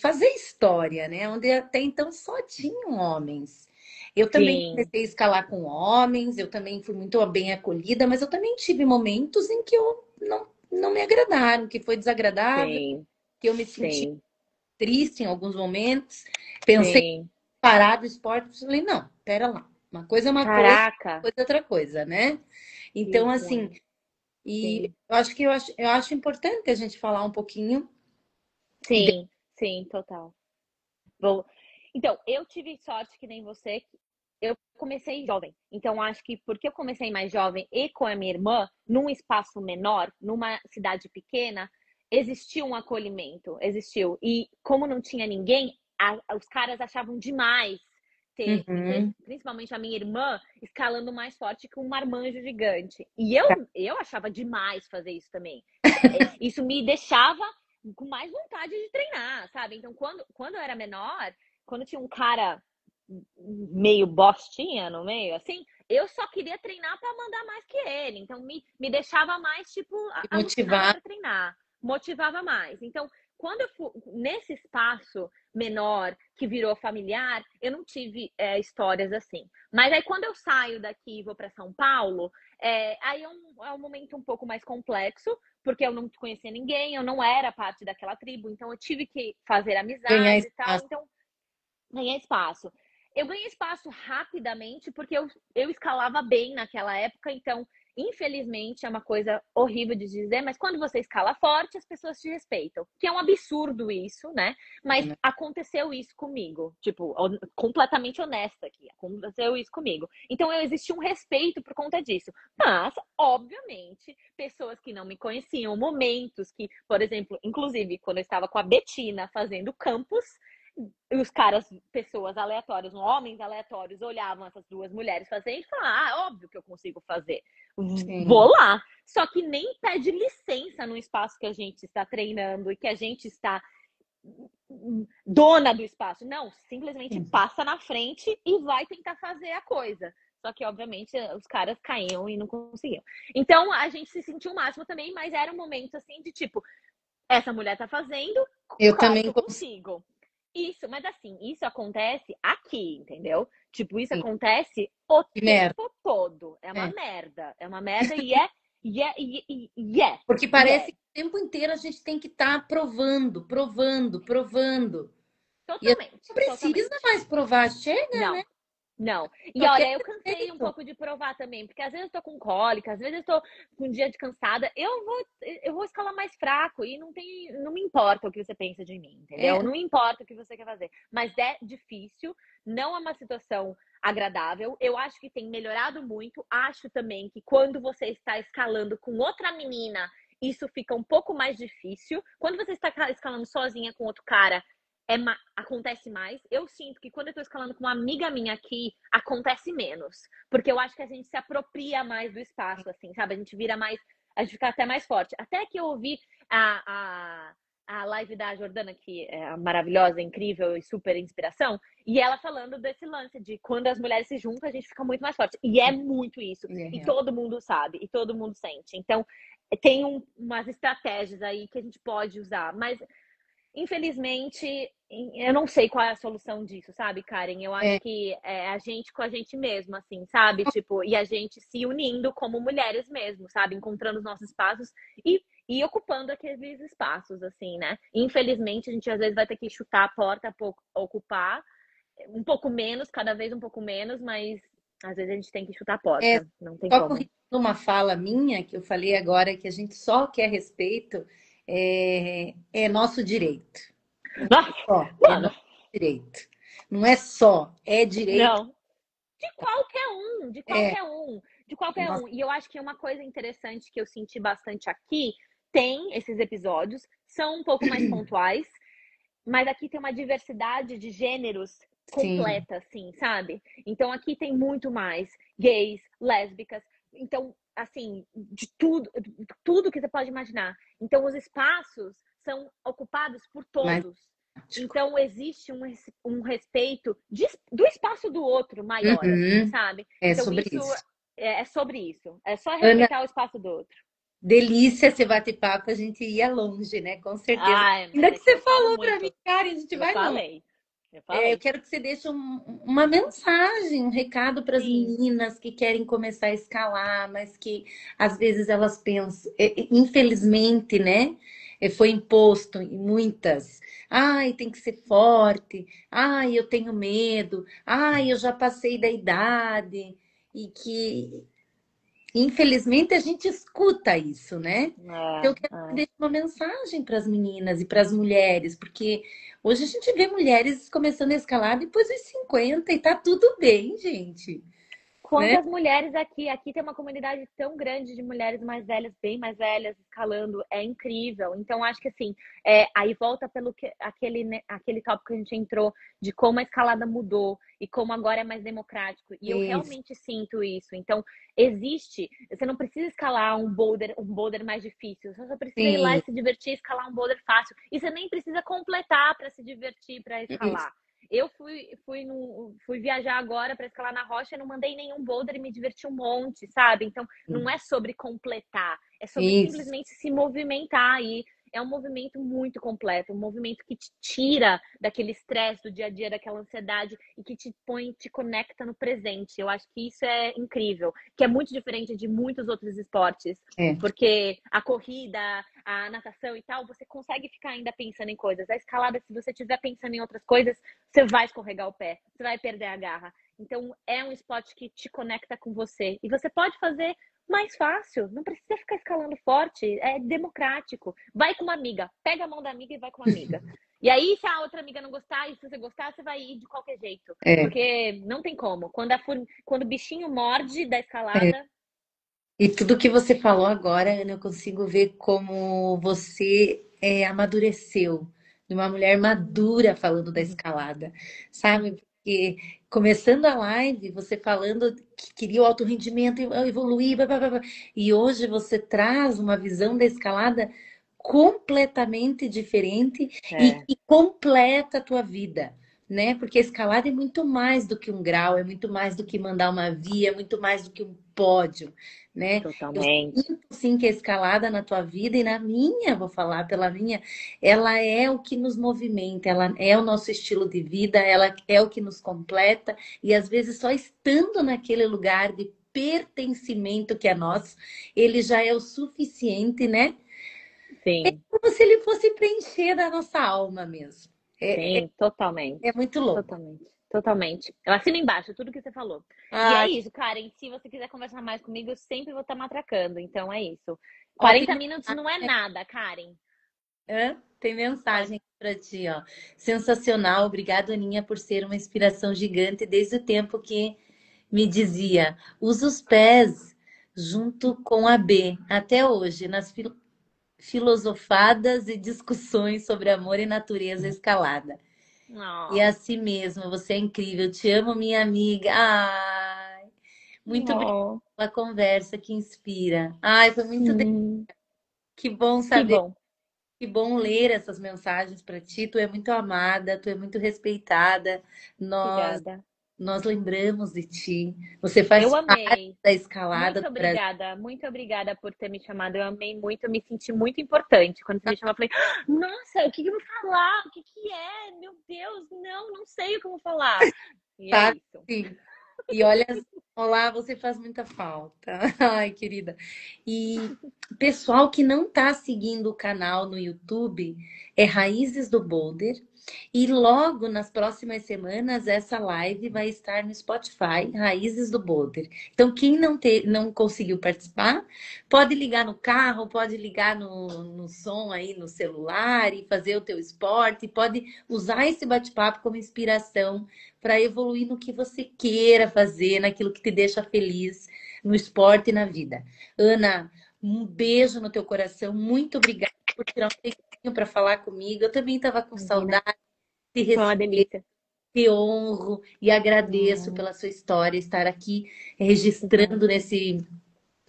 Speaker 1: fazer história, né? Onde até então só tinham homens. Eu também
Speaker 2: Sim.
Speaker 1: comecei a escalar com homens, eu também fui muito bem acolhida, mas eu também tive momentos em que eu não me agradaram, que foi desagradável,
Speaker 2: Sim.
Speaker 1: que eu me senti
Speaker 2: Sim.
Speaker 1: triste em alguns momentos. Pensei em
Speaker 2: Sim.
Speaker 1: parar do esporte, falei, não, pera lá. Uma coisa é uma coisa,
Speaker 2: Caraca.
Speaker 1: outra coisa é outra coisa, né?
Speaker 2: Que
Speaker 1: Então, assim,
Speaker 2: ruim.
Speaker 1: e
Speaker 2: Sim.
Speaker 1: eu acho importante a gente falar um pouquinho.
Speaker 2: Sim, sim, total. Vou... Então, eu tive sorte que nem você, eu comecei jovem. Então, acho que porque eu comecei mais jovem e com a minha irmã, num espaço menor, numa cidade pequena, existiu um acolhimento, existiu. E como não tinha ninguém, os caras achavam demais ter,
Speaker 1: Uhum.
Speaker 2: principalmente a minha irmã, escalando mais forte que um marmanjo gigante. E eu achava demais fazer isso também. Isso me deixava com mais vontade de treinar, sabe? Então, quando eu era menor, quando tinha um cara meio bostinha no meio, assim, eu só queria treinar para mandar mais que ele. Então, me deixava mais, tipo,
Speaker 1: E
Speaker 2: alucinada
Speaker 1: motivar.
Speaker 2: para treinar. Motivava mais. Então, quando eu fui nesse espaço menor que virou familiar, eu não tive histórias assim. Mas aí, quando eu saio daqui e vou para São Paulo, aí é um momento um pouco mais complexo, porque eu não conhecia ninguém, eu não era parte daquela tribo, então eu tive que fazer
Speaker 1: Ganhar
Speaker 2: amizades e tal.
Speaker 1: espaço.
Speaker 2: Então, ganhei espaço. Eu ganhei espaço rapidamente porque eu escalava bem naquela época, então, infelizmente, é uma coisa horrível de dizer, mas quando você escala forte, as pessoas te respeitam. Que é um absurdo isso, né? Mas aconteceu isso comigo. Tipo, completamente honesta aqui. Aconteceu isso comigo. Então, eu existia um respeito por conta disso. Mas, obviamente, pessoas que não me conheciam, momentos que, por exemplo, inclusive, quando eu estava com a Betina fazendo campus, os caras, pessoas aleatórias, homens aleatórios, olhavam essas duas mulheres fazendo e falavam, óbvio que eu consigo fazer. Vou
Speaker 1: Sim.
Speaker 2: lá. Só que nem pede licença no espaço que a gente está treinando e que a gente está dona do espaço. Não, simplesmente
Speaker 1: Sim.
Speaker 2: passa na frente e vai tentar fazer a coisa. Só que, obviamente, os caras caíam e não conseguiam. Então, a gente se sentiu o máximo também, mas era um momento, assim, de tipo, essa mulher tá fazendo,
Speaker 1: Eu
Speaker 2: claro que
Speaker 1: também
Speaker 2: eu consigo. Isso, mas assim, isso acontece aqui, entendeu? Tipo, isso
Speaker 1: consigo.
Speaker 2: acontece o
Speaker 1: Que merda.
Speaker 2: tempo todo. É uma
Speaker 1: É.
Speaker 2: merda. É uma merda e é.
Speaker 1: Porque parece que o tempo inteiro a gente tem que estar provando, provando, provando. E a gente
Speaker 2: Totalmente,
Speaker 1: não precisa
Speaker 2: totalmente.
Speaker 1: mais provar. Chega,
Speaker 2: Não,
Speaker 1: né?
Speaker 2: não. E
Speaker 1: Só quer
Speaker 2: olha, eu
Speaker 1: ter
Speaker 2: cansei um
Speaker 1: feito.
Speaker 2: pouco de provar também, porque às vezes eu tô com cólica, às vezes eu tô com um dia de cansada, eu vou escalar mais fraco e não me importa o que você pensa de mim, entendeu?
Speaker 1: É,
Speaker 2: Não me importa o que você quer fazer, mas é difícil, não é uma situação agradável. Eu acho que tem melhorado muito, acho também que quando você está escalando com outra menina, isso fica um pouco mais difícil. Quando você está escalando sozinha com outro cara, acontece mais. Eu sinto que quando eu tô escalando com uma amiga minha aqui, acontece menos. Porque eu acho que a gente se apropria mais do espaço, assim, sabe? A gente vira mais. A gente fica até mais forte. Até que eu ouvi a live da Jordana, que é maravilhosa, incrível e super inspiração, e ela falando desse lance de quando as mulheres se juntam, a gente fica muito mais forte. E é muito isso.
Speaker 1: é
Speaker 2: E
Speaker 1: real.
Speaker 2: todo mundo sabe, e todo mundo sente. Então, tem umas estratégias aí que a gente pode usar. Mas infelizmente, eu não sei qual é a solução disso, sabe, Karen? Eu acho
Speaker 1: É,
Speaker 2: que é a gente com a gente mesmo, assim, sabe? Tipo, e a gente se unindo como mulheres mesmo, sabe? Encontrando os nossos espaços e ocupando aqueles espaços, assim, né? Infelizmente, a gente às vezes vai ter que chutar a porta para ocupar um pouco menos, cada vez um pouco menos, mas às vezes a gente tem que chutar a
Speaker 1: é
Speaker 2: porta, não tem
Speaker 1: só
Speaker 2: como.
Speaker 1: corrigindo uma fala minha que eu falei agora que a gente só quer respeito, é nosso direito.
Speaker 2: Nossa,
Speaker 1: Só, é
Speaker 2: mano,
Speaker 1: nosso direito. Não é só, é direito.
Speaker 2: não. De qualquer um, de
Speaker 1: É,
Speaker 2: qualquer um, de
Speaker 1: é
Speaker 2: qualquer
Speaker 1: nosso,
Speaker 2: um. E eu acho que uma coisa interessante que eu senti bastante aqui, tem esses episódios, são um pouco mais pontuais, mas aqui tem uma diversidade de gêneros
Speaker 1: sim,
Speaker 2: completa, assim, sabe? Então aqui tem muito mais gays, lésbicas, então, assim, de tudo que você pode imaginar. Então os espaços são ocupados por
Speaker 1: mais
Speaker 2: todos.
Speaker 1: prático.
Speaker 2: Então existe um respeito do espaço do outro maior, assim,
Speaker 1: Uhum,
Speaker 2: sabe?
Speaker 1: é
Speaker 2: Então
Speaker 1: sobre
Speaker 2: isso
Speaker 1: isso.
Speaker 2: é sobre isso. É só
Speaker 1: Ana,
Speaker 2: respeitar o espaço do outro.
Speaker 1: delícia esse bate-papo, a gente ia longe, né? Com certeza.
Speaker 2: Ai, mas
Speaker 1: Ainda que
Speaker 2: é que
Speaker 1: você
Speaker 2: eu falo
Speaker 1: falou para mim,
Speaker 2: muito.
Speaker 1: cara, a gente
Speaker 2: Eu
Speaker 1: vai longe.
Speaker 2: falei. Eu
Speaker 1: Eu
Speaker 2: falei.
Speaker 1: quero que você deixe uma mensagem, um recado para as
Speaker 2: Sim.
Speaker 1: meninas que querem começar a escalar, mas que às vezes elas pensam, infelizmente, né? Foi imposto em muitas. Ai, tem que ser forte. Ai, eu tenho medo. Ai, eu já passei da idade. E que infelizmente a gente escuta isso, né?
Speaker 2: É,
Speaker 1: Então, eu quero que
Speaker 2: é.
Speaker 1: deixe uma mensagem para as meninas e para as mulheres, porque hoje a gente vê mulheres começando a escalar depois dos 50 e tá tudo bem, gente, né?
Speaker 2: Quantas mulheres aqui? Aqui tem uma comunidade tão grande de mulheres mais velhas, bem mais velhas, escalando. É incrível. Então, acho que assim, aí volta pelo que aquele, né, aquele tópico que a gente entrou de como a escalada mudou e como agora é mais democrático. E eu
Speaker 1: Isso,
Speaker 2: realmente sinto isso. Então, existe. Você não precisa escalar um boulder mais difícil. Você só precisa ir lá
Speaker 1: sim,
Speaker 2: e se divertir, escalar um boulder fácil. E você nem precisa completar para se divertir, para
Speaker 1: isso.
Speaker 2: escalar. Eu fui viajar agora para escalar na rocha, não mandei nenhum boulder e me diverti um monte, sabe? Então, não é sobre completar, é sobre
Speaker 1: Isso.
Speaker 2: simplesmente se movimentar. E é um movimento muito completo, um movimento que te tira daquele estresse do dia a dia, daquela ansiedade e que te põe, te conecta no presente. Eu acho que isso é incrível, que é muito diferente de muitos outros esportes.
Speaker 1: É.
Speaker 2: Porque a corrida, a natação e tal, você consegue ficar ainda pensando em coisas. A escalada, se você estiver pensando em outras coisas, você vai escorregar o pé, você vai perder a garra. Então, é um esporte que te conecta com você. E você pode fazer mais fácil, não precisa ficar escalando forte, é democrático. Vai com uma amiga, pega a mão da amiga e vai com uma amiga. E aí, se a outra amiga não gostar, e se você gostar, você vai ir de qualquer jeito.
Speaker 1: É,
Speaker 2: Porque não tem como. Quando o bichinho morde da
Speaker 1: é.
Speaker 2: escalada,
Speaker 1: E tudo que você falou agora, Ana, eu consigo ver como você amadureceu de uma mulher madura falando da escalada, sabe? Porque começando a live, você falando que queria o alto rendimento, evoluir, blá, blá, blá, blá. E hoje você traz uma visão da escalada completamente diferente e
Speaker 2: É,
Speaker 1: que completa a tua vida, né? Porque a escalada é muito mais do que um grau, é muito mais do que mandar uma via, é muito mais do que um pódio, né? Eu
Speaker 2: totalmente.
Speaker 1: sinto sim que a escalada na tua vida e na minha, vou falar pela minha, ela é o que nos movimenta, ela é o nosso estilo de vida, ela é o que nos completa e às vezes só estando naquele lugar de pertencimento que é nosso, ele já é o suficiente, né?
Speaker 2: Sim,
Speaker 1: Como se ele fosse preencher da nossa alma mesmo.
Speaker 2: sim, totalmente.
Speaker 1: É muito louco.
Speaker 2: Totalmente. Totalmente. Eu assino embaixo tudo que você falou. E é
Speaker 1: Ah,
Speaker 2: isso, Karen. Se você quiser conversar mais comigo, eu sempre vou estar matracando. Então é isso.
Speaker 1: ó, tem
Speaker 2: 40 minutos não é nada, Karen.
Speaker 1: tem
Speaker 2: Pode.
Speaker 1: mensagem para ti, ó. Sensacional, obrigado, Aninha, por ser uma inspiração gigante desde o tempo que me dizia, usa os pés junto com a B, até hoje, nas filosofadas e discussões sobre amor e natureza escalada. E
Speaker 2: Oh,
Speaker 1: assim mesmo, você é incrível, te amo, minha amiga. Ai, muito obrigada
Speaker 2: oh.
Speaker 1: pela conversa que inspira. Ai, foi muito
Speaker 2: Hum,
Speaker 1: que bom
Speaker 2: que
Speaker 1: saber,
Speaker 2: bom.
Speaker 1: que bom ler essas mensagens para ti. Tu é muito amada, tu é muito respeitada. Nós
Speaker 2: Obrigada.
Speaker 1: nós lembramos de ti. Você faz
Speaker 2: Eu
Speaker 1: parte
Speaker 2: amei.
Speaker 1: da escalada do Brasil.
Speaker 2: Muito obrigada por ter me chamado. Eu amei muito, eu me senti muito importante. Quando você me chamou, eu falei, "Ah, nossa, o que que eu vou falar? O que que é? Meu Deus, não, não sei o que eu vou falar." E é
Speaker 1: Sabe?
Speaker 2: isso.
Speaker 1: Sim. E olha, olá, você faz muita falta. Ai, querida. E pessoal que não está seguindo o canal no YouTube, é Raízes do Boulder. E logo nas próximas semanas, essa live vai estar no Spotify, Raízes do Boulder. Então, quem não conseguiu participar, pode ligar no carro, pode ligar no som aí no celular e fazer o teu esporte, pode usar esse bate-papo como inspiração para evoluir no que você queira fazer, naquilo que te deixa feliz, no esporte e na vida. Ana, um beijo no teu coração. Muito obrigada por tirar um tempinho para falar comigo. Eu também estava com
Speaker 2: Imagina,
Speaker 1: saudade, te
Speaker 2: foi uma
Speaker 1: respeito,
Speaker 2: delícia.
Speaker 1: te honro e agradeço
Speaker 2: Oh,
Speaker 1: pela sua história, estar aqui
Speaker 2: obrigada.
Speaker 1: registrando nesse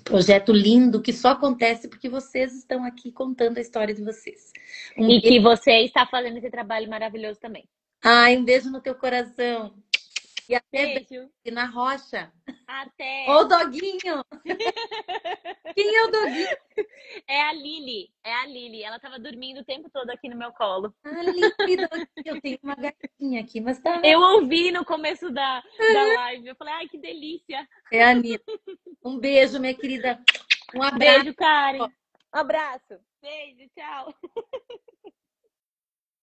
Speaker 1: projeto lindo que só acontece porque vocês estão aqui contando a história de vocês. Um
Speaker 2: E
Speaker 1: beijo.
Speaker 2: que você está fazendo esse trabalho maravilhoso também.
Speaker 1: Ai, um beijo no teu coração. E até breve
Speaker 2: Beijo.
Speaker 1: na rocha. Ô,
Speaker 2: Até.
Speaker 1: doguinho! Quem é o doguinho?
Speaker 2: É a Lili. É a Lili. Ela tava dormindo o tempo todo aqui no meu colo.
Speaker 1: Ali, doguinho. Eu tenho uma gatinha aqui, mas tá.
Speaker 2: Eu ouvi no começo da live. Eu falei, ai, que delícia.
Speaker 1: É a Nina. Um beijo, minha querida. Um abraço.
Speaker 2: Beijo, Karen. Um abraço. Beijo, tchau.